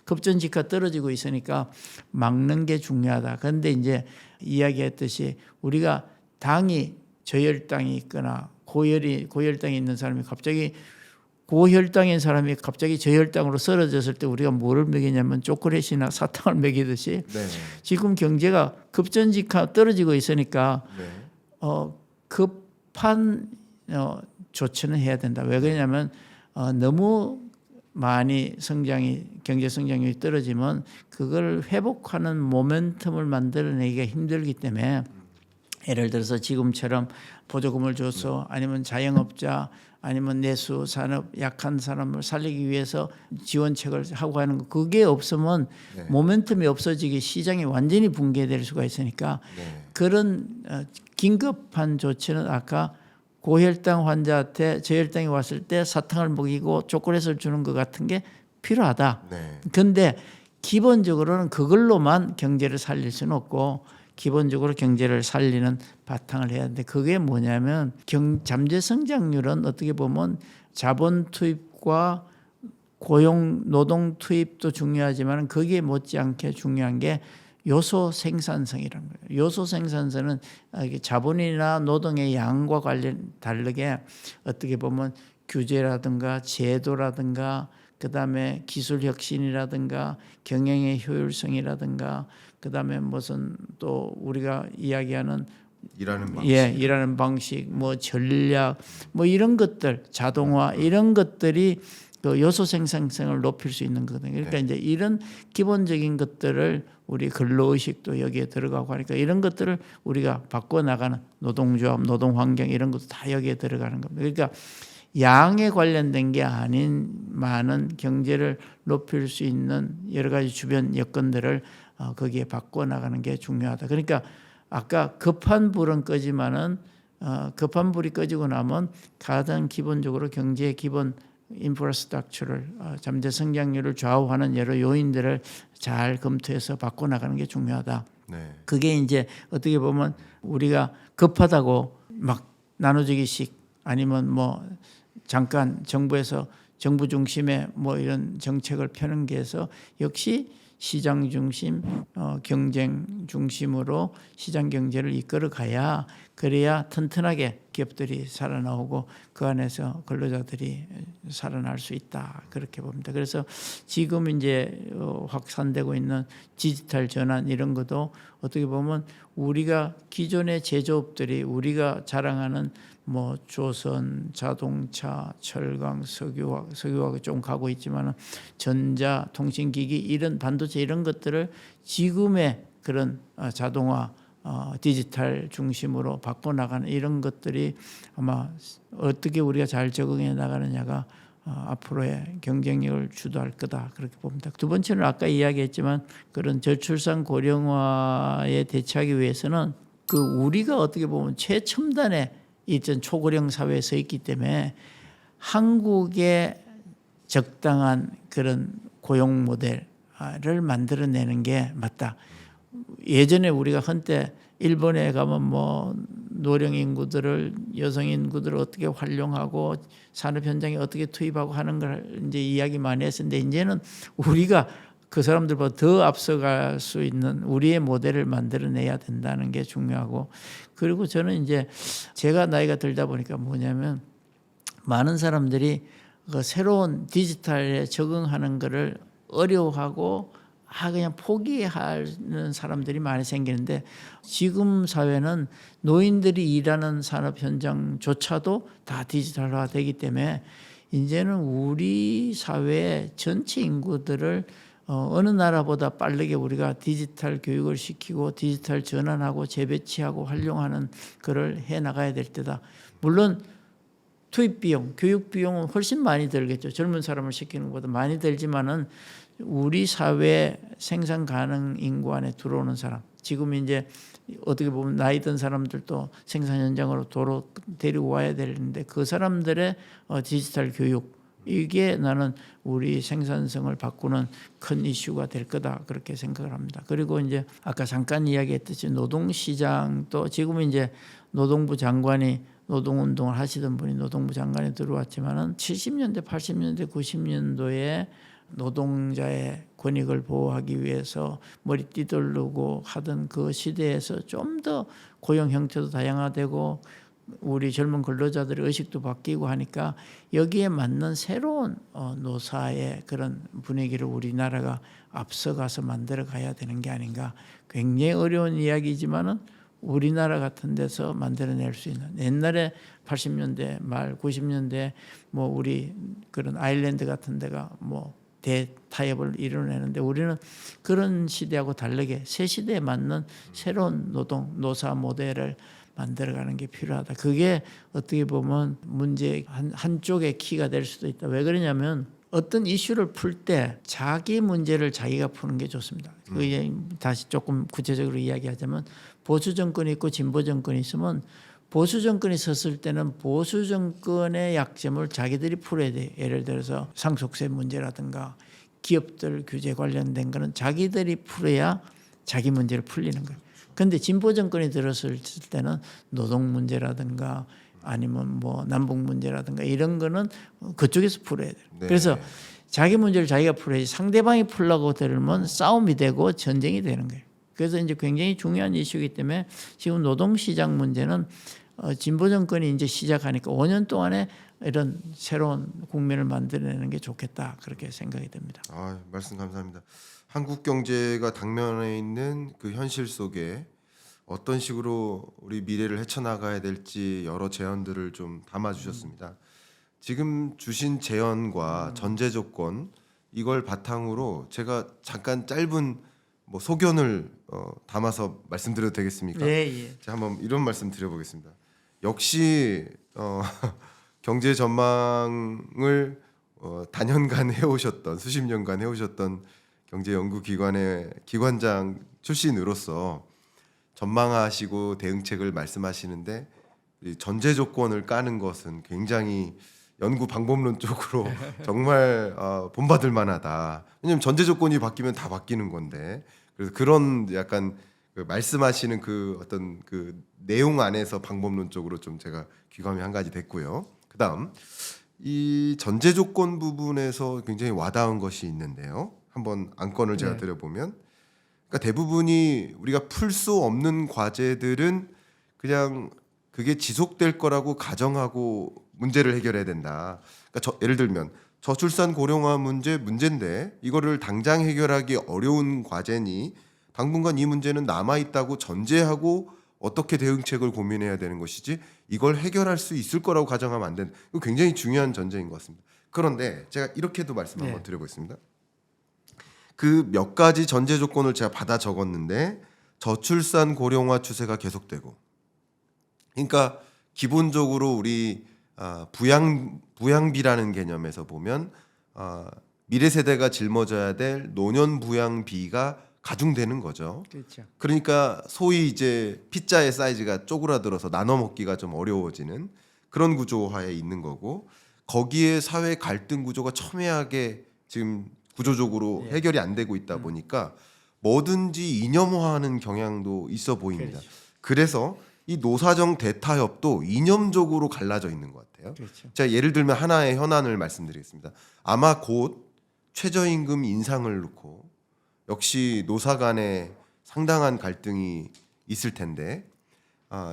급전직하 떨어지고 있으니까 막는 게 중요하다. 그런데 이제 이야기했듯이 우리가 당이 저혈당이 있거나 고혈당이 있는 사람이 갑자기 고혈당인 사람이 갑자기 저혈당으로 쓰러졌을 때 우리가 뭐를 먹이냐면 초콜릿이나 사탕을 먹이듯이 지금 경제가 급전직하 떨어지고 있으니까 급한 조치는 해야 된다. 왜 그러냐면 너무 많이 경제 성장률이 떨어지면 그걸 회복하는 모멘텀을 만들어내기가 힘들기 때문에 예를 들어서 지금처럼 보조금을 줘서 아니면 자영업자 아니면 내수 산업 약한 사람을 살리기 위해서 지원책을 하고 하는 거 그게 없으면 모멘텀이 없어지기 시장이 완전히 붕괴될 수가 있으니까 그런 긴급한 조치는 아까 고혈당 환자한테 저혈당이 왔을 때 사탕을 먹이고 초콜릿을 주는 것 같은 게 필요하다. 그런데 기본적으로는 그걸로만 경제를 살릴 수는 없고 기본적으로 경제를 살리는 바탕을 해야 하는데 그게 뭐냐면 잠재 성장률은 어떻게 보면 자본 투입과 고용 노동 투입도 중요하지만 거기에 못지않게 중요한 게 요소 생산성이라는 거예요. 요소 생산성은 자본이나 노동의 양과 관련 다르게 어떻게 보면 규제라든가 제도라든가 그다음에 기술 혁신이라든가 경영의 효율성이라든가 그다음에 무슨 또 우리가 이야기하는 일하는 방식, 일하는 방식, 뭐 전략, 뭐 이런 것들, 자동화 이런 것들이 그 요소 생산성을 높일 수 있는 거거든요. 그러니까 이제 이런 기본적인 것들을 우리 근로의식도 여기에 들어가고 하니까 이런 것들을 우리가 바꿔 나가는 노동조합, 노동환경 이런 것도 다 여기에 들어가는 겁니다. 그러니까 양에 관련된 게 아닌 많은 경제를 높일 수 있는 여러 가지 주변 여건들을 거기에 바꿔 나가는 게 중요하다. 그러니까 아까 급한 불은 끄지만은 급한 불이 꺼지고 나면 가장 기본적으로 경제의 기본 인프라스트럭처를 잠재 성장률을 좌우하는 여러 요인들을 잘 검토해서 바꿔 나가는 게 중요하다. 네. 그게 이제 어떻게 보면 우리가 급하다고 막 나눠주기식 아니면 뭐 잠깐 정부에서 정부 중심의 뭐 이런 정책을 펴는 게 해서 역시 시장 중심, 경쟁 중심으로 시장 경제를 이끌어 가야 그래야 튼튼하게 기업들이 살아나오고 그 안에서 근로자들이 살아날 수 있다. 그렇게 봅니다. 그래서 지금 이제 확산되고 있는 디지털 전환 이런 것도 어떻게 보면 우리가 기존의 제조업들이 우리가 자랑하는 뭐 조선, 자동차, 철강, 석유화가 좀 가고 있지만은 전자, 통신기기 이런 반도체 이런 것들을 지금의 그런 자동화, 디지털 중심으로 바꿔 나가는 이런 것들이 아마 어떻게 우리가 잘 적응해 나가느냐가 앞으로의 경쟁력을 주도할 거다 그렇게 봅니다. 두 번째는 아까 이야기했지만 그런 저출산 고령화에 대처하기 위해서는 그 우리가 어떻게 보면 최첨단의 이전 초고령 사회에 서 있기 때문에 한국의 적당한 그런 고용 모델을 만들어내는 게 맞다. 예전에 우리가 한때 일본에 가면 뭐 노령 인구들을 여성 인구들을 어떻게 활용하고 산업 현장에 어떻게 투입하고 하는 걸 이제 이야기 많이 했었는데 이제는 우리가 그 사람들보다 더 앞서갈 수 있는 우리의 모델을 만들어내야 된다는 게 중요하고 그리고 저는 이제 제가 나이가 들다 보니까 뭐냐면 많은 사람들이 그 새로운 디지털에 적응하는 것을 어려워하고 그냥 포기하는 사람들이 많이 생기는데 지금 사회는 노인들이 일하는 산업 현장조차도 다 디지털화 되기 때문에 이제는 우리 사회 전체 인구들을 어느 나라보다 빠르게 우리가 디지털 교육을 시키고 디지털 전환하고 재배치하고 활용하는 것을 해나가야 될 때다. 물론 투입 비용, 교육 비용은 훨씬 많이 들겠죠. 젊은 사람을 시키는 것보다 많이 들지만은 우리 사회 생산 가능 인구 안에 들어오는 사람, 지금 이제 어떻게 보면 나이 든 사람들도 생산 현장으로 도로 데리고 와야 되는데 그 사람들의 디지털 교육 이게 나는 우리 생산성을 바꾸는 큰 이슈가 될 거다 그렇게 생각을 합니다. 그리고 이제 아까 잠깐 이야기했듯이 노동시장도 지금 이제 노동부 장관이 노동운동을 하시던 분이 노동부 장관에 들어왔지만은 70년대, 80년대, 90년도에 노동자의 권익을 보호하기 위해서 머리 띠들르고 하던 그 시대에서 좀 더 고용 형태도 다양화되고 우리 젊은 근로자들의 의식도 바뀌고 하니까 여기에 맞는 새로운 노사의 그런 분위기를 우리나라가 앞서가서 만들어 가야 되는 게 아닌가. 굉장히 어려운 이야기지만은 우리나라 같은 데서 만들어낼 수 있는 옛날에 80년대 말 90년대 뭐 우리 그런 아일랜드 같은 데가 뭐 대타협을 이뤄내는데 우리는 그런 시대하고 다르게 새 시대에 맞는 새로운 노사 모델을 만들어가는 게 필요하다. 그게 어떻게 보면 문제 한쪽의 키가 될 수도 있다. 왜 그러냐면 어떤 이슈를 풀 때 자기 문제를 자기가 푸는 게 좋습니다. 그게 다시 조금 구체적으로 이야기하자면 보수 정권이 있고 진보 정권이 있으면 보수 정권이 섰을 때는 보수 정권의 약점을 자기들이 풀어야 돼요. 예를 들어서 상속세 문제라든가 기업들 규제 관련된 거는 자기들이 풀어야 자기 문제를 풀리는 거예요. 그런데 진보 정권이 들었을 때는 노동 문제라든가 아니면 뭐 남북 문제라든가 이런 거는 그쪽에서 풀어야 돼요. 네. 그래서 자기 문제를 자기가 풀어야지 상대방이 풀려고 들으면 싸움이 되고 전쟁이 되는 거예요. 그래서 이제 굉장히 중요한 이슈이기 때문에 지금 노동시장 문제는 진보 정권이 이제 시작하니까 5년 동안에 이런 새로운 국면을 만들어내는 게 좋겠다 그렇게 생각이 됩니다. 아, 말씀 감사합니다. 한국 경제가 당면에 있는 그 현실 속에 어떤 식으로 우리 미래를 헤쳐나가야 될지 여러 제언들을 좀 담아주셨습니다. 지금 주신 제언과 전제 조건 이걸 바탕으로 제가 잠깐 짧은 뭐 소견을 담아서 말씀드려도 되겠습니까? 예. 제가 한번 이런 말씀 드려보겠습니다. 역시 경제 전망을 단연간 해오셨던 수십 년간 해오셨던 경제연구기관의 기관장 출신으로서 전망하시고 대응책을 말씀하시는데 이 전제 조건을 까는 것은 굉장히 연구 방법론적으로 정말 본받을 만하다. 왜냐하면 전제 조건이 바뀌면 다 바뀌는 건데 그래서 그런 약간 그 말씀하시는 그 어떤 그 내용 안에서 방법론적으로 좀 제가 귀감이 한 가지 됐고요. 그다음 이 전제 조건 부분에서 굉장히 와닿은 것이 있는데요. 한번 안건을 제가 드려보면 그러니까 대부분이 우리가 풀 수 없는 과제들은 그냥 그게 지속될 거라고 가정하고 문제를 해결해야 된다. 그러니까 예를 들면 저출산 고령화 문제인데 이거를 당장 해결하기 어려운 과제니 당분간 이 문제는 남아 있다고 전제하고 어떻게 대응책을 고민해야 되는 것이지 이걸 해결할 수 있을 거라고 가정하면 안 된다. 이거 굉장히 중요한 전제인 것 같습니다. 그런데 제가 이렇게도 말씀 한번 드려보겠습니다. 그 몇 가지 전제 조건을 제가 받아 적었는데 저출산 고령화 추세가 계속되고, 그러니까 기본적으로 우리 부양비라는 개념에서 보면 미래 세대가 짊어져야 될 노년 부양비가 가중되는 거죠. 그렇죠. 그러니까 소위 이제 피자의 사이즈가 쪼그라들어서 나눠 먹기가 좀 어려워지는 그런 구조화에 있는 거고, 거기에 사회 갈등 구조가 첨예하게 지금 구조적으로 해결이 안 되고 있다 보니까 뭐든지 이념화하는 경향도 있어 보입니다. 그래서 이 노사정 대타협도 이념적으로 갈라져 있는 것 같아요. 그렇죠. 제가 예를 들면 하나의 현안을 말씀드리겠습니다. 아마 곧 최저임금 인상을 놓고 역시 노사 간에 상당한 갈등이 있을 텐데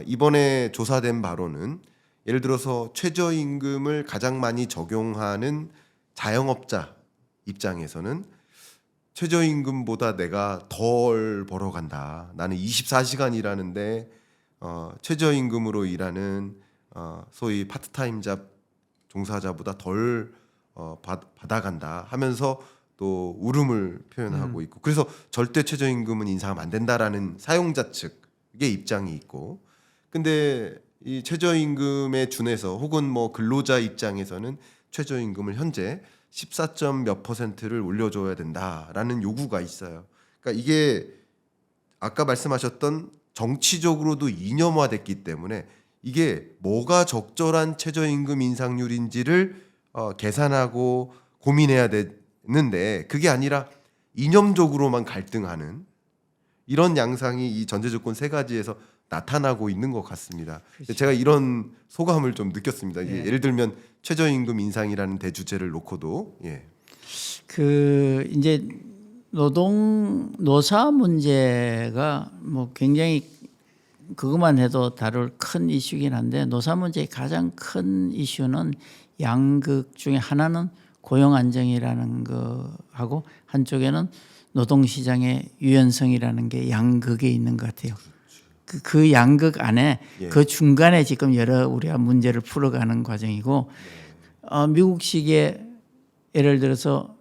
이번에 조사된 바로는 예를 들어서 최저임금을 가장 많이 적용하는 자영업자 입장에서는 최저임금보다 내가 덜 벌어간다. 나는 24시간 일하는데 최저임금으로 일하는 소위 파트타임 잡 종사자보다 덜 받아간다 하면서 또 울음을 표현하고 있고, 그래서 절대 최저임금은 인상하면 안 된다라는 사용자 측의 입장이 있고, 근데 이 최저임금에 준해서 혹은 뭐 근로자 입장에서는 최저임금을 현재 14점 몇 %를 올려줘야 된다라는 요구가 있어요. 그러니까 이게 아까 말씀하셨던 정치적으로도 이념화됐기 때문에 이게 뭐가 적절한 최저임금 인상률인지를 계산하고 고민해야 되는데 그게 아니라 이념적으로만 갈등하는 이런 양상이 이 전제조건 세 가지에서 나타나고 있는 것 같습니다. 그렇죠. 제가 이런 소감을 좀 느꼈습니다. 예를 들면 최저임금 인상이라는 대주제를 놓고도 그 이제 노사 문제가 뭐 굉장히 그것만 해도 다룰 큰 이슈긴 한데, 노사 문제의 가장 큰 이슈는 양극 중에 하나는 고용 안정이라는 거하고 한쪽에는 노동시장의 유연성이라는 게 양극에 있는 것 같아요. 그 양극 안에 그 중간에 지금 여러 우리가 문제를 풀어가는 과정이고, 미국식의 예를 들어서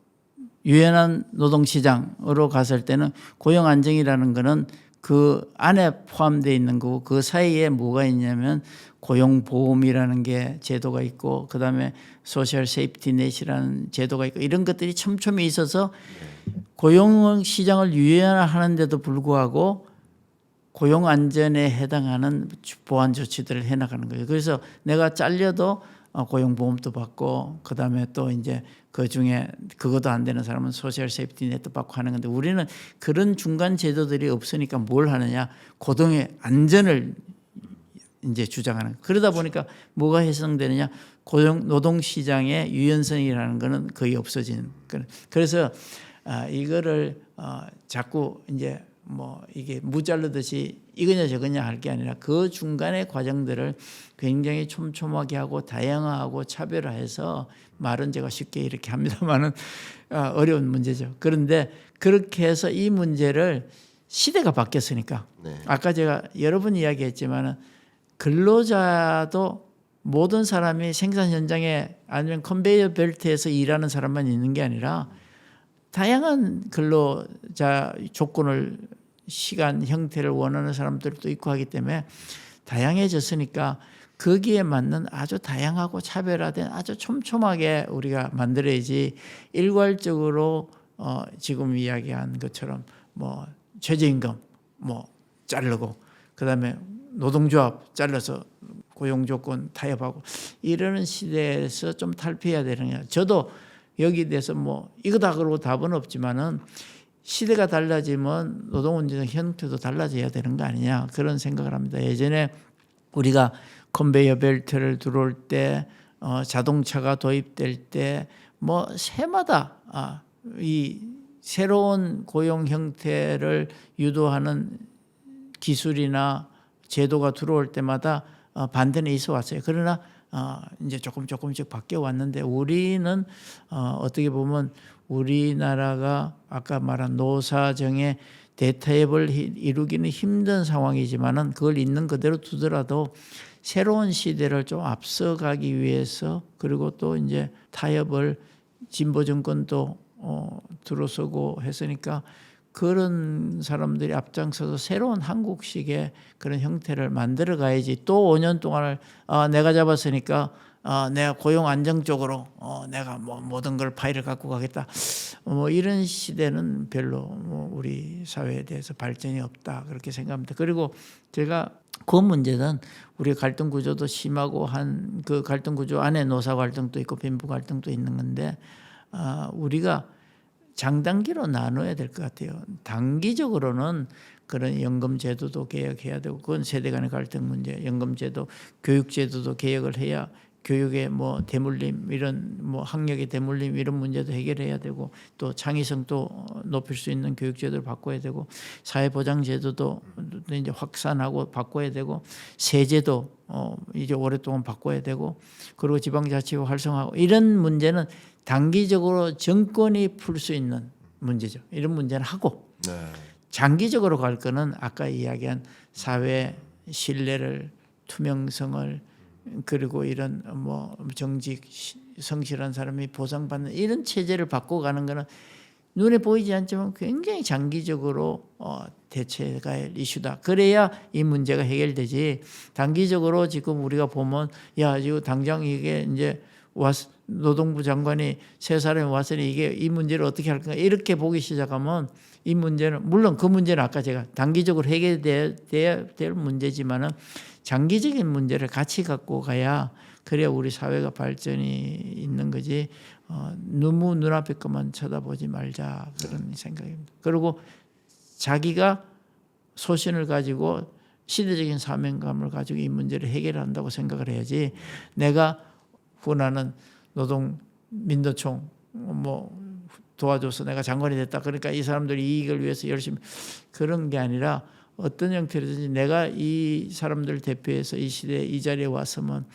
유연한 노동시장으로 갔을 때는 고용 안정이라는 거는 그 안에 포함되어 있는 거고, 그 사이에 뭐가 있냐면 고용보험이라는 게 제도가 있고, 그다음에 소셜 세이프티 넷이라는 제도가 있고, 이런 것들이 촘촘히 있어서 고용시장을 유연화하는데도 불구하고 고용 안전에 해당하는 보완 조치들을 해나가는 거예요. 그래서 내가 잘려도 고용보험도 받고, 그다음에 또 이제 그 중에 그것도 안 되는 사람은 소셜 세이프티 넷도 받고 하는 건데, 우리는 그런 중간 제도들이 없으니까 뭘 하느냐, 고동의 안전을 이제 주장하는. 그러다 보니까 뭐가 해석되느냐? 고용 노동 시장의 유연성이라는 거는 거의 없어지는. 그래서 이거를 자꾸 이제 뭐 이게 무자르듯이 이거냐 저거냐 할 게 아니라 그 중간의 과정들을 굉장히 촘촘하게 하고 다양화하고 차별화해서, 말은 제가 쉽게 이렇게 합니다만은 어려운 문제죠. 그런데 그렇게 해서 이 문제를 시대가 바뀌었으니까, 네. 아까 제가 여러 번 이야기했지만은 근로자도 모든 사람이 생산 현장에 아니면 컨베이어 벨트에서 일하는 사람만 있는 게 아니라 다양한 근로자 조건을, 시간 형태를 원하는 사람들도 있고 하기 때문에 다양해졌으니까 거기에 맞는 아주 다양하고 차별화된 아주 촘촘하게 우리가 만들어야지, 일괄적으로 지금 이야기한 것처럼 뭐 최저임금 뭐 자르고 그다음에 노동조합 잘라서 고용조건 타협하고 이러는 시대에서 좀 탈피해야 되는 거예요. 저도 여기 대해서 뭐 이거다 그러고 답은 없지만은 시대가 달라지면 노동운동 형태도 달라져야 되는 거 아니냐, 그런 생각을 합니다. 예전에 우리가 컨베이어 벨트를 들어올 때, 자동차가 도입될 때 뭐 새마다 이 새로운 고용 형태를 유도하는 기술이나 제도가 들어올 때마다 반대는 있어 왔어요. 그러나 이제 조금씩 바뀌어 왔는데, 우리는 어떻게 보면 우리나라가 아까 말한 노사정의 대타협을 이루기는 힘든 상황이지만은 그걸 있는 그대로 두더라도 새로운 시대를 좀 앞서가기 위해서, 그리고 또 이제 타협을 진보 정권도 들어서고 했으니까 그런 사람들이 앞장서서 새로운 한국식의 그런 형태를 만들어 가야지. 또 5년 동안을 내가 잡았으니까 내가 고용 안정 쪽으로 내가 뭐 모든 걸 파일을 갖고 가겠다, 뭐 이런 시대는 별로 뭐 우리 사회에 대해서 발전이 없다, 그렇게 생각합니다. 그리고 제가 그 문제는 우리 갈등 구조도 심하고 한 그 갈등 구조 안에 노사 갈등도 있고 빈부 갈등도 있는 건데, 우리가 장단기로 나눠야 될 것 같아요. 단기적으로는 그런 연금 제도도 개혁해야 되고, 그건 세대 간의 갈등 문제, 연금 제도, 교육 제도도 개혁을 해야 교육의 뭐 대물림, 이런 뭐 학력의 대물림 이런 문제도 해결해야 되고, 또 창의성도 높일 수 있는 교육 제도를 바꿔야 되고, 사회보장 제도도 이제 확산하고 바꿔야 되고, 세제도 이제 오랫동안 바꿔야 되고, 그리고 지방자치를 활성화하고, 이런 문제는 단기적으로 정권이 풀 수 있는 문제죠. 이런 문제는 하고, 네. 장기적으로 갈 거는 아까 이야기한 사회 신뢰를, 투명성을, 그리고 이런 뭐 정직 성실한 사람이 보상받는 이런 체제를 바꿔가는 거는 눈에 보이지 않지만 굉장히 장기적으로 대처가 할 이슈다. 그래야 이 문제가 해결되지. 단기적으로 지금 우리가 보면 지금 당장 이게 이제 노동부 장관이 새 사람이 왔으니 이게 이 문제를 어떻게 할 건가 이렇게 보기 시작하면, 이 문제는 물론 그 문제는 아까 제가 단기적으로 해결돼야 될 문제지만은 장기적인 문제를 같이 갖고 가야, 그래야 우리 사회가 발전이 있는 거지. 너무 눈앞에 것만 쳐다보지 말자, 그런 생각입니다. 그리고 자기가 소신을 가지고 시대적인 사명감을 가지고 이 문제를 해결한다고 생각을 해야지, 내가 후나는 노동 민노총 뭐 도와줘서 내가 장관이 됐다, 그러니까 이 사람들이 이익을 위해서 열심히, 그런 게 아니라 어떤 형태로든지 내가 이 사람들 대표해서 이 시대에 이 자리에 왔으면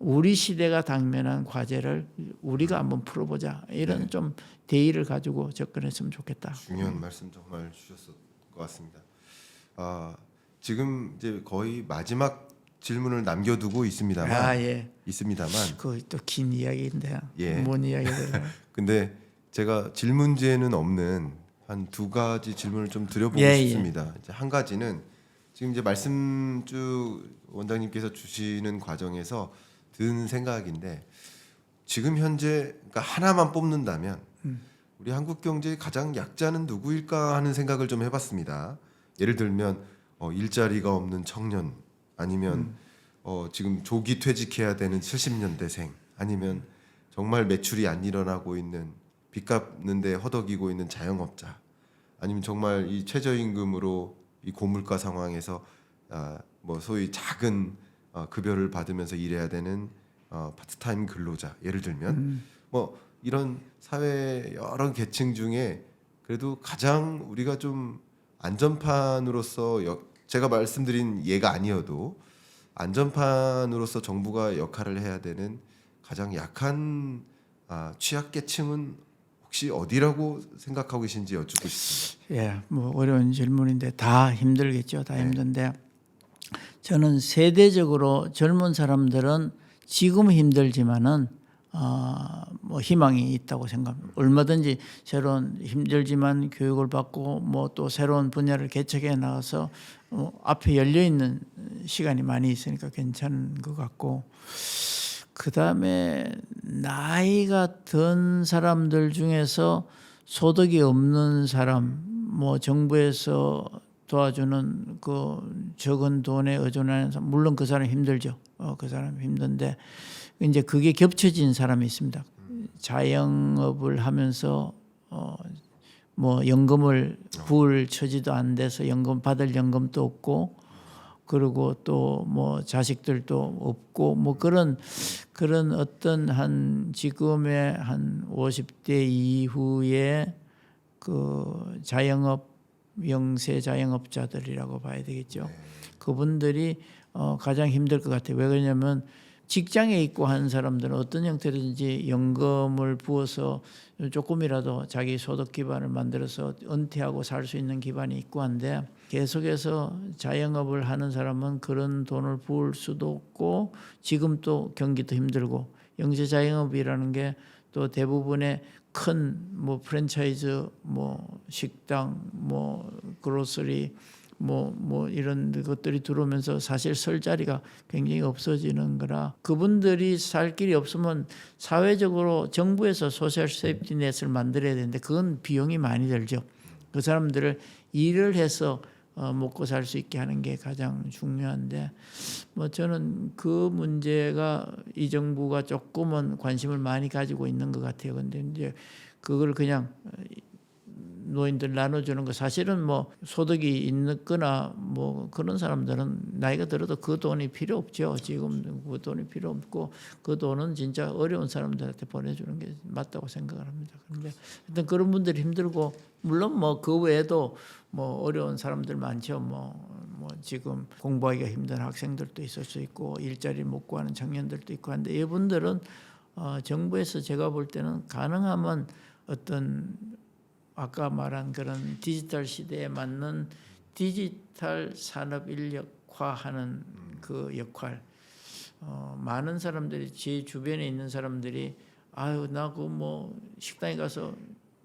우리 시대가 당면한 과제를 우리가 한번 풀어보자, 이런 좀 대의를 가지고 접근했으면 좋겠다. 중요한 말씀 정말 주셨을 것 같습니다. 지금 이제 거의 마지막 질문을 남겨두고 있습니다만, 있습니다만, 그 또 긴 이야기인데, 예. 뭔 이야기를? 근데 제가 질문지에는 없는 한 두 가지 질문을 좀 드려보고 싶습니다. 이제 한 가지는 지금 이제 말씀 쭉 원장님께서 주시는 과정에서 든 생각인데, 지금 현재 그러니까 하나만 뽑는다면 우리 한국 경제의 가장 약자는 누구일까 하는 생각을 좀 해봤습니다. 예를 들면 일자리가 없는 청년, 아니면 지금 조기 퇴직해야 되는 70년대생, 아니면 정말 매출이 안 일어나고 있는, 빚 갚는데 허덕이고 있는 자영업자, 아니면 정말 이 최저임금으로 이 고물가 상황에서 뭐 소위 작은 급여를 받으면서 일해야 되는 파트타임 근로자 예를 들면 뭐 이런 사회 여러 계층 중에 그래도 가장 우리가 좀 안전판으로서 제가 말씀드린 예가 아니어도 안전판으로서 정부가 역할을 해야 되는 가장 약한 취약계층은 혹시 어디라고 생각하고 계신지 여쭙고 싶습니다. 예, 뭐 어려운 질문인데 다 힘들겠죠. 다 힘든데 저는 세대적으로 젊은 사람들은 지금 힘들지만은 뭐 희망이 있다고 생각합니다. 얼마든지 새로운 힘들지만 교육을 받고 뭐 또 새로운 분야를 개척해 나가서 앞에 열려 있는 시간이 많이 있으니까 괜찮은 것 같고, 그 다음에 나이가 든 사람들 중에서 소득이 없는 사람, 뭐 정부에서 도와주는 그 적은 돈에 의존하는 사람, 물론 그 사람 힘들죠. 그 사람 힘든데 이제 그게 겹쳐진 사람이 있습니다. 자영업을 하면서 뭐 연금을 부을 처지도 안 돼서 연금 받을 연금도 없고, 그리고 또 뭐 자식들도 없고 뭐 그런 어떤 한 지금의 한 50대 이후에 그 자영업 영세 자영업자들이라고 봐야 되겠죠. 그분들이 가장 힘들 것 같아요. 왜 그러냐면 직장에 있고 하는 사람들은 어떤 형태든지 연금을 부어서 조금이라도 자기 소득 기반을 만들어서 은퇴하고 살 수 있는 기반이 있고 한데, 계속해서 자영업을 하는 사람은 그런 돈을 부을 수도 없고 지금 또 경기도 힘들고, 영세 자영업이라는 게 또 대부분의 큰 뭐 프랜차이즈, 뭐 식당, 뭐 그로서리, 뭐 이런 것들이 들어오면서 사실 설 자리가 굉장히 없어지는 거라, 그분들이 살 길이 없으면 사회적으로 정부에서 소셜 세이프티 넷을 만들어야 되는데 그건 비용이 많이 들죠. 그 사람들을 일을 해서 먹고 살 수 있게 하는 게 가장 중요한데, 뭐 저는 그 문제가 이 정부가 조금은 관심을 많이 가지고 있는 것 같아요. 근데 이제 그걸 그냥 노인들 나눠주는 거, 사실은 뭐 소득이 있거나 뭐 그런 사람들은 나이가 들어도 그 돈이 필요 없죠. 지금 그 돈이 필요 없고 그 돈은 진짜 어려운 사람들한테 보내주는 게 맞다고 생각을 합니다. 그런데 하여튼 그런 분들이 힘들고, 물론 뭐 그 외에도 뭐 어려운 사람들 많죠. 뭐 지금 공부하기가 힘든 학생들도 있을 수 있고 일자리 못 구하는 청년들도 있고 한데, 이분들은 정부에서 제가 볼 때는 가능하면 어떤 아까 말한 그런 디지털 시대에 맞는 디지털 산업 인력화하는 그 역할, 많은 사람들이 제 주변에 있는 사람들이 아유 나 그 뭐 식당에 가서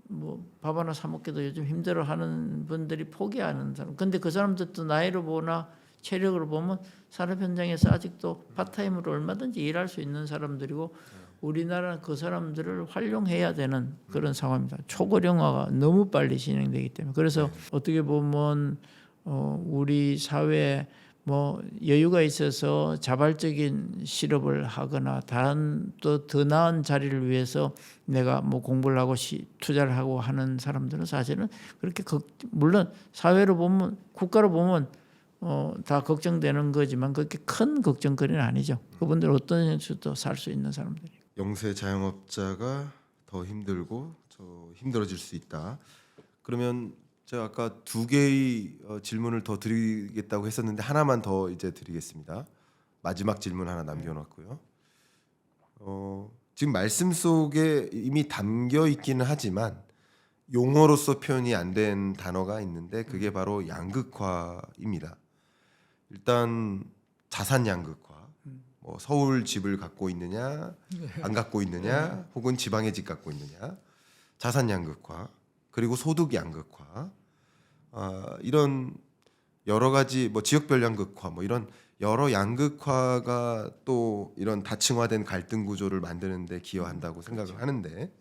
뭐 밥 하나 사 먹기도 요즘 힘들어하는 분들이 포기하는 사람. 근데 그 사람들도 나이로 보나 체력으로 보면 산업 현장에서 아직도 파트타임으로 얼마든지 일할 수 있는 사람들이고, 우리나라는 그 사람들을 활용해야 되는 그런 상황입니다. 초고령화가 너무 빨리 진행되기 때문에. 그래서 어떻게 보면 우리 사회에 뭐 여유가 있어서 자발적인 실업을 하거나 다른 또 더 나은 자리를 위해서 내가 뭐 공부를 하고 투자를 하고 하는 사람들은 사실은 그렇게 물론 사회로 보면 국가로 보면 다 걱정되는 거지만 그렇게 큰 걱정거리는 아니죠. 그분들 어떤 형식도 살 수 있는 사람들이. 영세 자영업자가 더 힘들고 힘들어질 수 있다. 그러면 제가 아까 두 개의 질문을 더 드리겠다고 했었는데 하나만 더 이제 드리겠습니다. 마지막 질문 하나 남겨놨고요. 지금 말씀 속에 이미 담겨 있기는 하지만 용어로서 표현이 안 된 단어가 있는데 그게 바로 양극화입니다. 일단 자산 양극화. 뭐 서울 집을 갖고 있느냐, 안 갖고 있느냐, 혹은 지방의 집 갖고 있느냐, 자산 양극화, 그리고 소득 양극화, 이런 여러 가지 뭐 지역별 양극화, 뭐 이런 여러 양극화가 또 이런 다층화된 갈등 구조를 만드는데 기여한다고 생각을 하는데,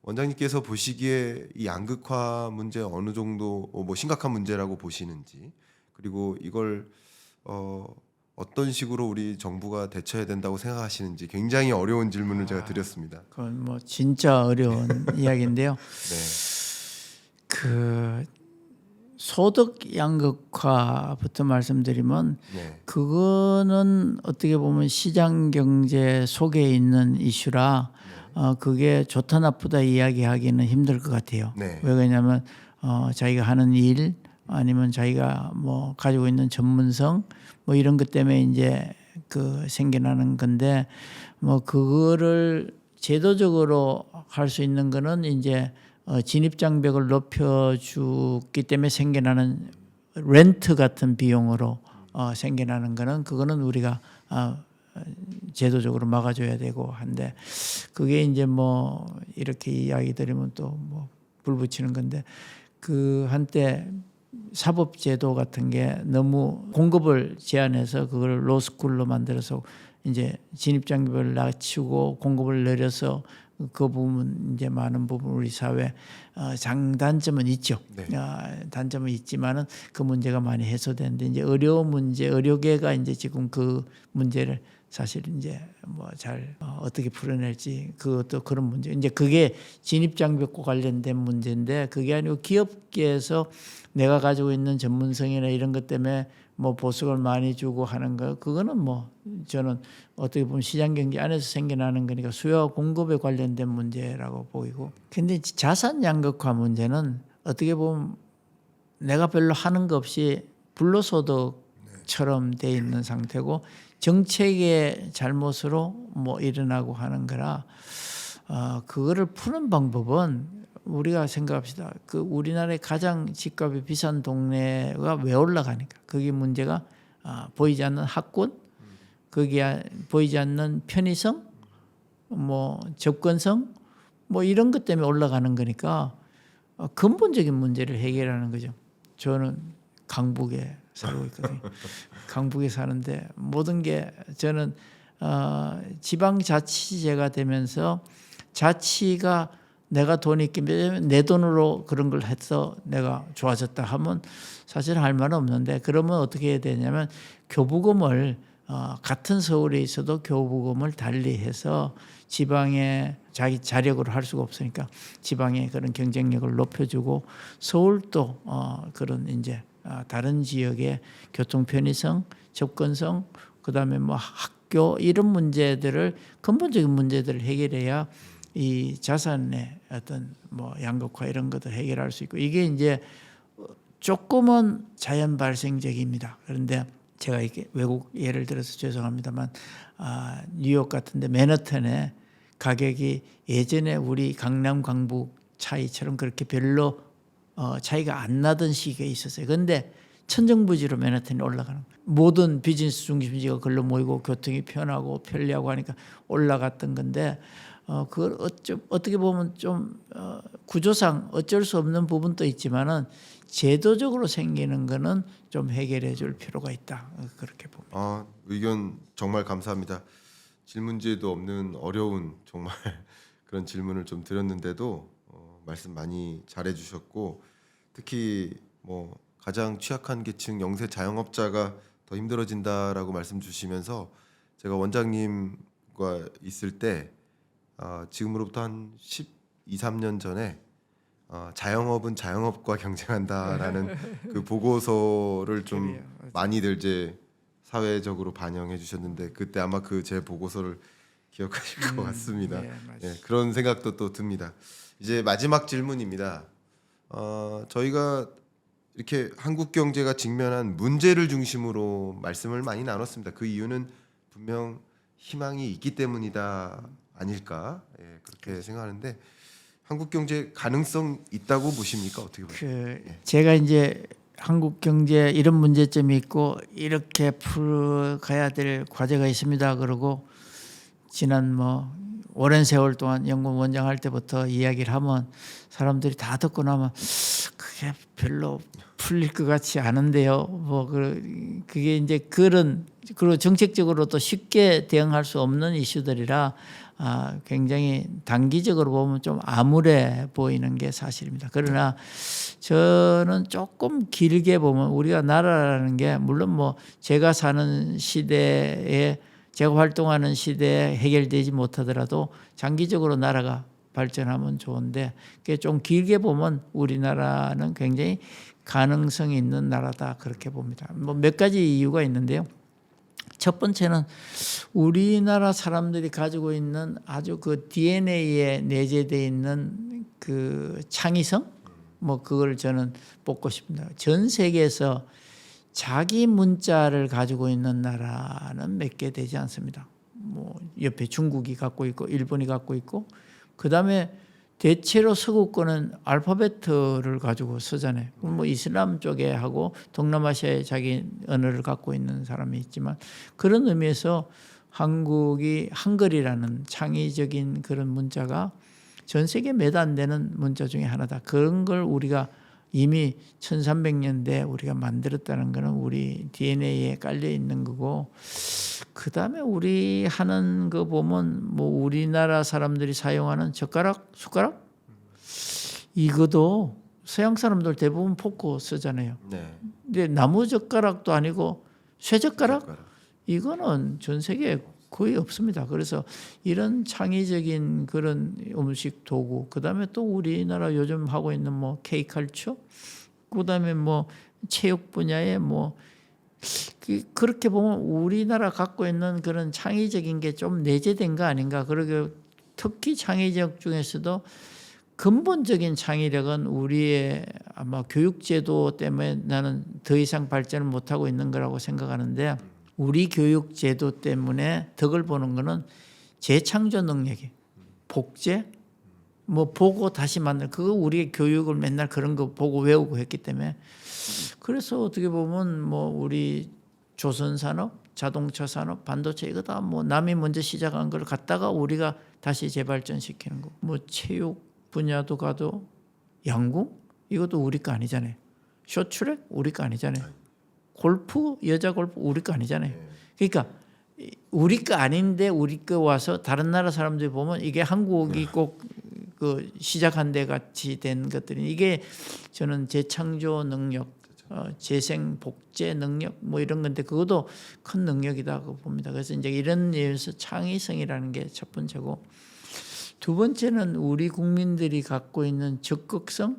원장님께서 보시기에 이 양극화 문제 어느 정도 뭐 심각한 문제라고 보시는지, 그리고 이걸 어떤 식으로 우리 정부가 대처해야 된다고 생각하시는지 굉장히 어려운 질문을 제가 드렸습니다. 그건 뭐 진짜 어려운 이야기인데요. 네. 그 소득 양극화부터 말씀드리면 네. 그거는 어떻게 보면 시장 경제 속에 있는 이슈라 그게 좋다 나쁘다 이야기하기는 힘들 것 같아요. 네. 왜 그러냐면 자기가 하는 일 아니면 자기가 뭐 가지고 있는 전문성 뭐 이런 것 때문에 이제 그 생겨나는 건데 뭐 그거를 제도적으로 할 수 있는 거는 이제 진입 장벽을 높여주기 때문에 생겨나는 렌트 같은 비용으로 생겨나는 거는 그거는 우리가 제도적으로 막아줘야 되고 한데 그게 이제 뭐 이렇게 이야기 드리면 또 뭐 불 붙이는 건데 그 한때 사법제도 같은 게 너무 공급을 제한해서 그걸 로스쿨로 만들어서 이제 진입 장벽을 낮추고 공급을 늘려서 그 부분 이제 많은 부분 우리 사회 장단점은 있죠. 네. 단점은 있지만은 그 문제가 많이 해소되는데 이제 의료 문제, 의료계가 이제 지금 그 문제를 사실 이제 뭐 잘 어떻게 풀어낼지 그것도 그런 문제. 이제 그게 진입 장벽과 관련된 문제인데 그게 아니고 기업계에서 내가 가지고 있는 전문성이나 이런 것 때문에 뭐 보석을 많이 주고 하는 거 그거는 뭐 저는 어떻게 보면 시장 경제 안에서 생겨나는 거니까 수요와 공급에 관련된 문제라고 보이고 근데 자산 양극화 문제는 어떻게 보면 내가 별로 하는 거 없이 불로소득처럼 돼 있는 상태고 정책의 잘못으로 뭐 일어나고 하는 거라 그거를 푸는 방법은 우리가 생각합시다. 그 우리나라의 가장 집값이 비싼 동네가 왜 올라가니까 그게 문제가 보이지 않는 학군, 거기에 보이지 않는 편의성, 뭐 접근성, 뭐 이런 것 때문에 올라가는 거니까 근본적인 문제를 해결하는 거죠. 저는 강북에 살고 있거든요. 강북에 사는데 모든 게 저는 지방자치제가 되면서 자치가 내가 돈이 있기 때문에 내 돈으로 그런 걸 해서 내가 좋아졌다 하면 사실 할 말은 없는데 그러면 어떻게 해야 되냐면 교부금을 같은 서울에 있어도 교부금을 달리해서 지방에 자기 자력으로 할 수가 없으니까 지방의 그런 경쟁력을 높여주고 서울도 그런 이제 다른 지역의 교통 편의성, 접근성, 그다음에 뭐 학교 이런 문제들을 근본적인 문제들을 해결해야 이 자산의 어떤 뭐 양극화 이런 것도 해결할 수 있고 이게 이제 조금은 자연 발생적입니다. 그런데 제가 이렇게 외국 예를 들어서 죄송합니다만 뉴욕 같은데 맨하탄에 가격이 예전에 우리 강남 강북 차이처럼 그렇게 별로 차이가 안 나던 시기가 있었어요. 그런데 천정부지로 맨하탄이 올라가는 거예요. 모든 비즈니스 중심지가 걸로 모이고 교통이 편하고 편리하고 하니까 올라갔던 건데 그걸 어떻게 보면 좀 구조상 어쩔 수 없는 부분도 있지만은 제도적으로 생기는 거는 좀 해결해 줄 필요가 있다. 그렇게 봅니다. 의견 정말 감사합니다. 질문지에도 없는 어려운 정말 그런 질문을 좀 드렸는데도 말씀 많이 잘해 주셨고 특히 뭐 가장 취약한 계층 영세 자영업자가 더 힘들어진다라고 말씀 주시면서 제가 원장님과 있을 때 지금으로부터 한 12, 13년 전에 자영업은 자영업과 경쟁한다라는 그 보고서를 좀 많이들 이제 사회적으로 반영해 주셨는데 그때 아마 그 제 보고서를 기억하실 것 같습니다. 네, 그런 생각도 또 듭니다. 이제 마지막 질문입니다. 저희가 이렇게 한국 경제가 직면한 문제를 중심으로 말씀을 많이 나눴습니다. 그 이유는 분명 희망이 있기 때문이다 아닐까 그렇게 생각하는데 한국 경제 가능성 있다고 보십니까? 어떻게 보세요? 제가 이제 한국 경제 이런 문제점이 있고 이렇게 풀어가야 될 과제가 있습니다. 그러고 지난 뭐 오랜 세월 동안 연구원 원장 할 때부터 이야기를 하면 사람들이 다 듣고 나면 그게 별로 풀릴 것 같지 않은데요. 뭐 그게 이제 그리고 정책적으로도 쉽게 대응할 수 없는 이슈들이라 굉장히 단기적으로 보면 좀 암울해 보이는 게 사실입니다. 그러나 저는 조금 길게 보면 우리가 나라라는 게 물론 뭐 제가 사는 시대에 제가 활동하는 시대에 해결되지 못하더라도 장기적으로 나라가 발전하면 좋은데 그게 좀 길게 보면 우리나라는 굉장히 가능성이 있는 나라다 그렇게 봅니다. 뭐 몇 가지 이유가 있는데요. 첫 번째는 우리나라 사람들이 가지고 있는 아주 그 DNA에 내재되어 있는 그 창의성, 뭐 그걸 저는 뽑고 싶습니다. 전 세계에서 자기 문자를 가지고 있는 나라는 몇 개 되지 않습니다. 뭐 옆에 중국이 갖고 있고 일본이 갖고 있고 그다음에 대체로 서구권은 알파벳을 가지고 쓰잖아요. 뭐 이슬람 쪽에 하고 동남아시아에 자기 언어를 갖고 있는 사람이 있지만 그런 의미에서 한국이 한글이라는 창의적인 그런 문자가 전 세계 몇 안 되는 문자 중에 하나다. 그런 걸 우리가 이미 1300년대 우리가 만들었다는 것은 우리 DNA에 깔려 있는 거고 그다음에 우리 하는 거 보면 뭐 우리나라 사람들이 사용하는 젓가락, 숟가락 이것도 서양 사람들 대부분 포크 쓰잖아요. 네. 근데 나무 젓가락도 아니고 쇠젓가락 이거는 전 세계에 거의 없습니다. 그래서 이런 창의적인 그런 음식 도구, 그다음에 또 우리나라 요즘 하고 있는 뭐 K컬처, 그다음에 뭐 체육 분야에 뭐 그렇게 보면 우리나라 갖고 있는 그런 창의적인 게 좀 내재된 거 아닌가. 그러게 특히 창의력 중에서도 근본적인 창의력은 우리의 아마 교육제도 때문에 나는 더 이상 발전을 못하고 있는 거라고 생각하는데 우리 교육제도 때문에 덕을 보는 거는 재창조 능력이 복제 뭐 보고 다시 만들 그거 우리의 교육을 맨날 그런 거 보고 외우고 했기 때문에 그래서 어떻게 보면 뭐 우리 조선 산업, 자동차 산업, 반도체 이거 다 뭐 남이 먼저 시작한 걸 갖다가 우리가 다시 재발전시키는 거. 뭐 체육 분야도 가도 양궁 이것도 우리 거 아니잖아요. 쇼트트랙 우리 거 아니잖아요. 골프 여자 골프 우리 거 아니잖아요. 그러니까 우리 거 아닌데 우리 거 와서 다른 나라 사람들이 보면 이게 한국이 꼭 그 시작한 데 같이 된 것들이 이게 저는 재창조 능력, 재생 복제 능력 뭐 이런 건데 그것도 큰 능력이라고 봅니다. 그래서 이제 이런 의미에서 창의성이라는 게 첫 번째고 두 번째는 우리 국민들이 갖고 있는 적극성,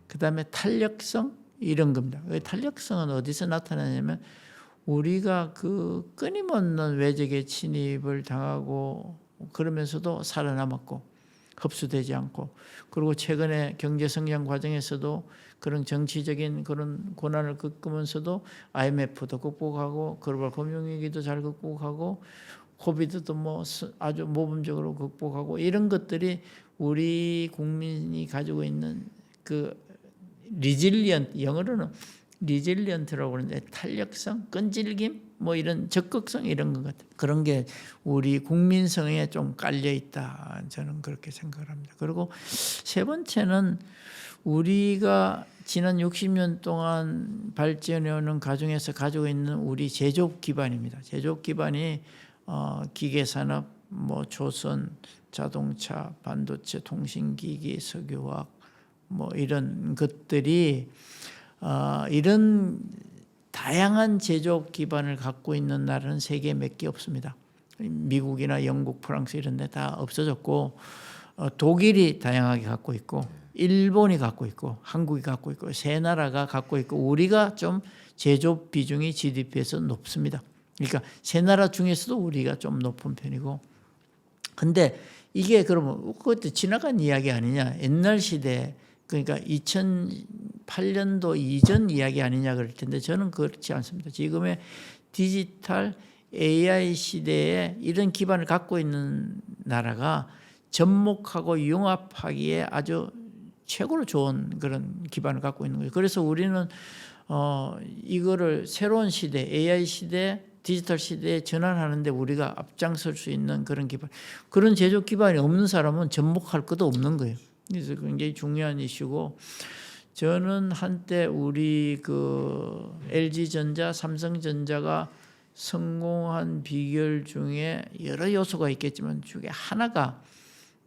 그다음에 탄력성 이런 겁니다. 탄력성은 어디서 나타나냐면 우리가 그 끊임없는 외적의 침입을 당하고 그러면서도 살아남았고 흡수되지 않고 그리고 최근에 경제 성장 과정에서도 그런 정치적인 그런 고난을 겪으면서도 IMF도 극복하고 글로벌 금융위기도 잘 극복하고 코비드도 뭐 아주 모범적으로 극복하고 이런 것들이 우리 국민이 가지고 있는 그 리질리언트 영어로는 리질리언트라고 그러는데 탄력성, 끈질김 뭐 이런 적극성 이런 것 같아요. 그런 게 우리 국민성에 좀 깔려 있다. 저는 그렇게 생각을 합니다. 그리고 세 번째는 우리가 지난 60년 동안 발전해 오는 과정에서 가지고 있는 우리 제조업 기반입니다. 제조업 기반이 기계산업, 뭐 조선, 자동차, 반도체, 통신기기, 석유화학 뭐 이런 것들이 이런 다양한 제조업 기반을 갖고 있는 나라는 세계에 몇 개 없습니다. 미국이나 영국, 프랑스 이런 데 다 없어졌고 독일이 다양하게 갖고 있고 일본이 갖고 있고 한국이 갖고 있고 세 나라가 갖고 있고 우리가 좀 제조업 비중이 GDP에서 높습니다. 그러니까 세 나라 중에서도 우리가 좀 높은 편이고 근데 이게 그러면 그것도 지나간 이야기 아니냐. 옛날 시대 그러니까 2008년도 이전 이야기 아니냐 그럴 텐데 저는 그렇지 않습니다. 지금의 디지털 AI 시대에 이런 기반을 갖고 있는 나라가 접목하고 융합하기에 아주 최고로 좋은 그런 기반을 갖고 있는 거예요. 그래서 우리는 이거를 새로운 시대, AI 시대, 디지털 시대에 전환하는데 우리가 앞장설 수 있는 그런 기반, 그런 제조 기반이 없는 사람은 접목할 것도 없는 거예요. 그래서 굉장히 중요한 이슈고 저는 한때 우리 그 LG전자, 삼성전자가 성공한 비결 중에 여러 요소가 있겠지만 중에 하나가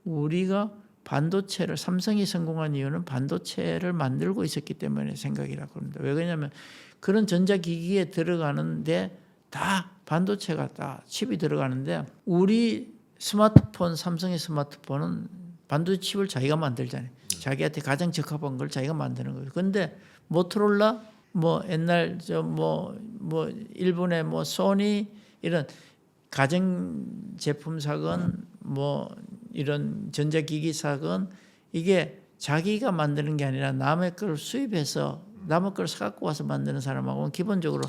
우리가 반도체를 삼성이 성공한 이유는 반도체를 만들고 있었기 때문에 생각이라고 합니다. 왜 그러냐면 그런 전자기기에 들어가는데 다 반도체가 다 칩이 들어가는데 우리 스마트폰 삼성의 스마트폰은 반도체 칩을 자기가 만들잖아요. 자기한테 가장 적합한 걸 자기가 만드는 거예요. 근데 모토로라 뭐 옛날 저 뭐 일본의 뭐 소니 이런 가정 제품사건 뭐 이런 전자기기사건 이게 자기가 만드는 게 아니라 남의 걸 수입해서 남의 걸 사갖고 와서 만드는 사람하고는 기본적으로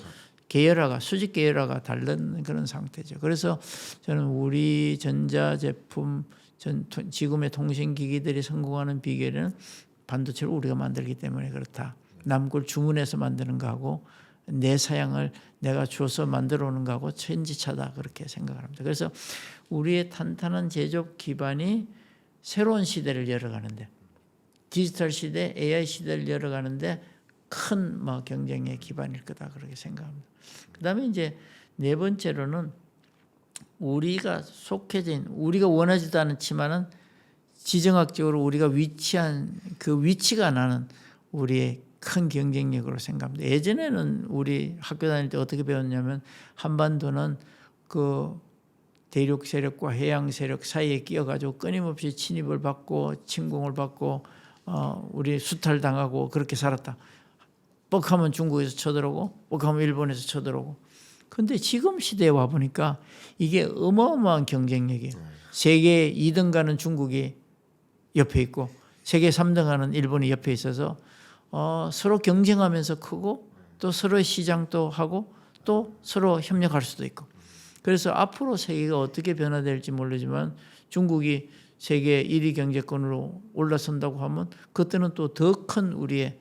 계열화가 수직 계열화가 다른 그런 상태죠. 그래서 저는 우리 전자제품 지금의 통신기기들이 성공하는 비결은 반도체를 우리가 만들기 때문에 그렇다. 남 걸 주문해서 만드는 거하고 내 사양을 내가 줘서 만들어 오는 거하고 천지차다 그렇게 생각을 합니다. 그래서 우리의 탄탄한 제조업 기반이 새로운 시대를 열어가는데 디지털 시대, AI 시대를 열어가는데 큰 뭐 경쟁의 기반일 거다 그렇게 생각합니다. 그다음에 이제 네 번째로는 우리가 속해진 우리가 원하지도 않지만은 지정학적으로 우리가 위치한 그 위치가 나는 우리의 큰 경쟁력으로 생각합니다. 예전에는 우리 학교 다닐 때 어떻게 배웠냐면 한반도는 그 대륙 세력과 해양 세력 사이에 끼어가지고 끊임없이 침입을 받고 침공을 받고 우리 수탈당하고 그렇게 살았다. 뻑하면 중국에서 쳐들어오고 뻑하면 일본에서 쳐들어오고. 근데 지금 시대에 와 보니까 이게 어마어마한 경쟁력이에요. 세계 2등 가는 중국이 옆에 있고 세계 3등 가는 일본이 옆에 있어서 서로 경쟁하면서 크고 또 서로의 시장도 하고 또 서로 협력할 수도 있고. 그래서 앞으로 세계가 어떻게 변화될지 모르지만 중국이 세계 1위 경제권으로 올라선다고 하면 그때는 또 더 큰 우리의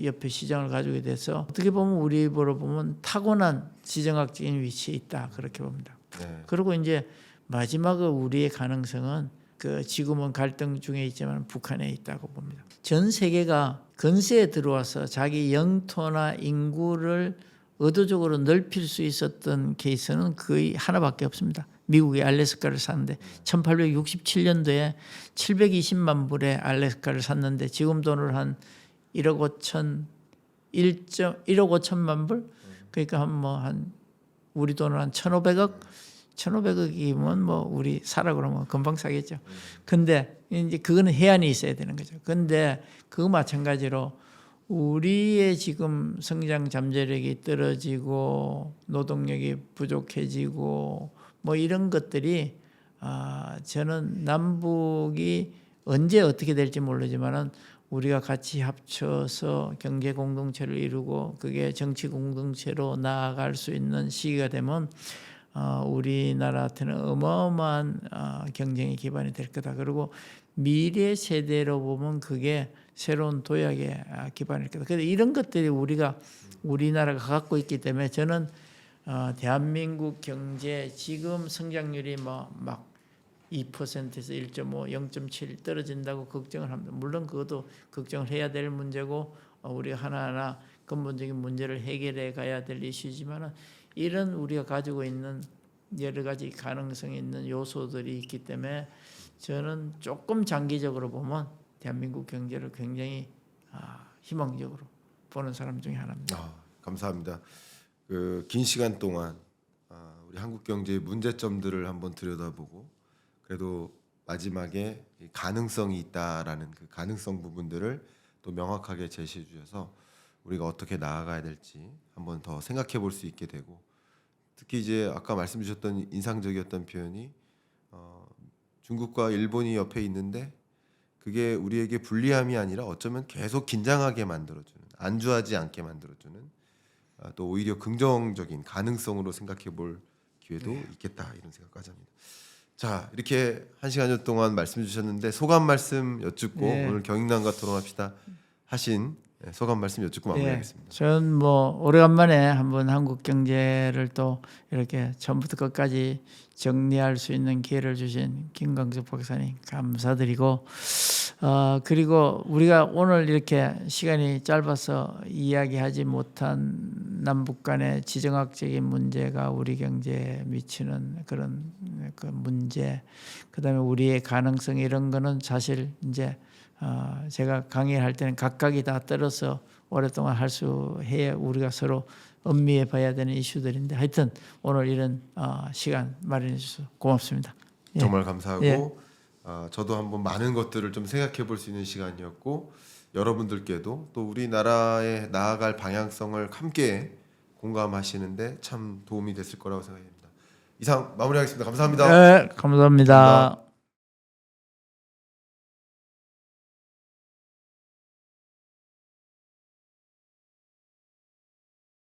옆에 시장을 가지게 돼서 어떻게 보면 우리 보러 보면 타고난 지정학적인 위치에 있다 그렇게 봅니다. 네. 그리고 이제 마지막으로 우리의 가능성은 그 지금은 갈등 중에 있지만 북한에 있다고 봅니다. 전 세계가 근세에 들어와서 자기 영토나 인구를 의도적으로 넓힐 수 있었던 케이스는 거의 하나밖에 없습니다. 미국이 알래스카를 샀는데 1867년도에 720만 불에 알래스카를 샀는데 지금 돈으로 한 1억 5천만 불? 그러니까 한 우리 돈으로 한 1,500억이면 뭐 우리 사라 그러면 금방 사겠죠. 근데 이제 그거는 해안이 있어야 되는 거죠. 근데 그거 마찬가지로 우리의 지금 성장 잠재력이 떨어지고 노동력이 부족해지고 뭐 이런 것들이 저는 남북이 언제 어떻게 될지 모르지만은 우리가 같이 합쳐서 경제 공동체를 이루고 그게 정치 공동체로 나아갈 수 있는 시기가 되면 우리나라한테는 어마어마한 경쟁의 기반이 될 거다. 그리고 미래 세대로 보면 그게 새로운 도약의 기반일 거다. 그래서 이런 것들이 우리나라가 갖고 있기 때문에 저는 대한민국 경제 지금 성장률이 막 2%에서 1.5, 0.7 떨어진다고 걱정을 합니다. 물론 그것도 걱정을 해야 될 문제고 우리가 하나하나 근본적인 문제를 해결해 가야 될 이슈지만은 이런 우리가 가지고 있는 여러 가지 가능성이 있는 요소들이 있기 때문에 저는 조금 장기적으로 보면 대한민국 경제를 굉장히 희망적으로 보는 사람 중에 하나입니다. 감사합니다. 그 긴 시간 동안 우리 한국 경제의 문제점들을 한번 들여다보고 그래도 마지막에 가능성이 있다라는 그 가능성 부분들을 또 명확하게 제시해 주셔서 우리가 어떻게 나아가야 될지 한번 더 생각해 볼 수 있게 되고 특히 이제 아까 말씀 주셨던 인상적이었던 표현이 중국과 일본이 옆에 있는데 그게 우리에게 불리함이 아니라 어쩌면 계속 긴장하게 만들어주는 안주하지 않게 만들어주는 또 오히려 긍정적인 가능성으로 생각해 볼 기회도 있겠다 이런 생각까지 합니다. 자 이렇게 1시간 동안 말씀 주셨는데 소감 말씀 여쭙고 오늘 경영난과 토론합시다 하신 소감 말씀 여쭙고 마무리하겠습니다. 저는 뭐 오래간만에 한번 한국 경제를 또 이렇게 처음부터 끝까지 정리할 수 있는 기회를 주신 김광석 박사님 감사드리고 그리고 우리가 오늘 이렇게 시간이 짧아서 이야기하지 못한 남북 간의 지정학적인 문제가 우리 경제에 미치는 그런 그 문제 그다음에 우리의 가능성 이런 거는 사실 이제 제가 강의할 때는 각각이 다 떨어서 오랫동안 할 수 해야 우리가 서로 음미해 봐야 되는 이슈들인데 하여튼 오늘 이런 시간 마련해 주셔서 고맙습니다. 정말 감사하고 저도 한번 많은 것들을 좀 생각해 볼 수 있는 시간이었고 여러분들께도 또 우리나라의 나아갈 방향성을 함께 공감하시는데 참 도움이 됐을 거라고 생각합니다. 이상 마무리하겠습니다. 감사합니다. 네, 감사합니다. 감사합니다.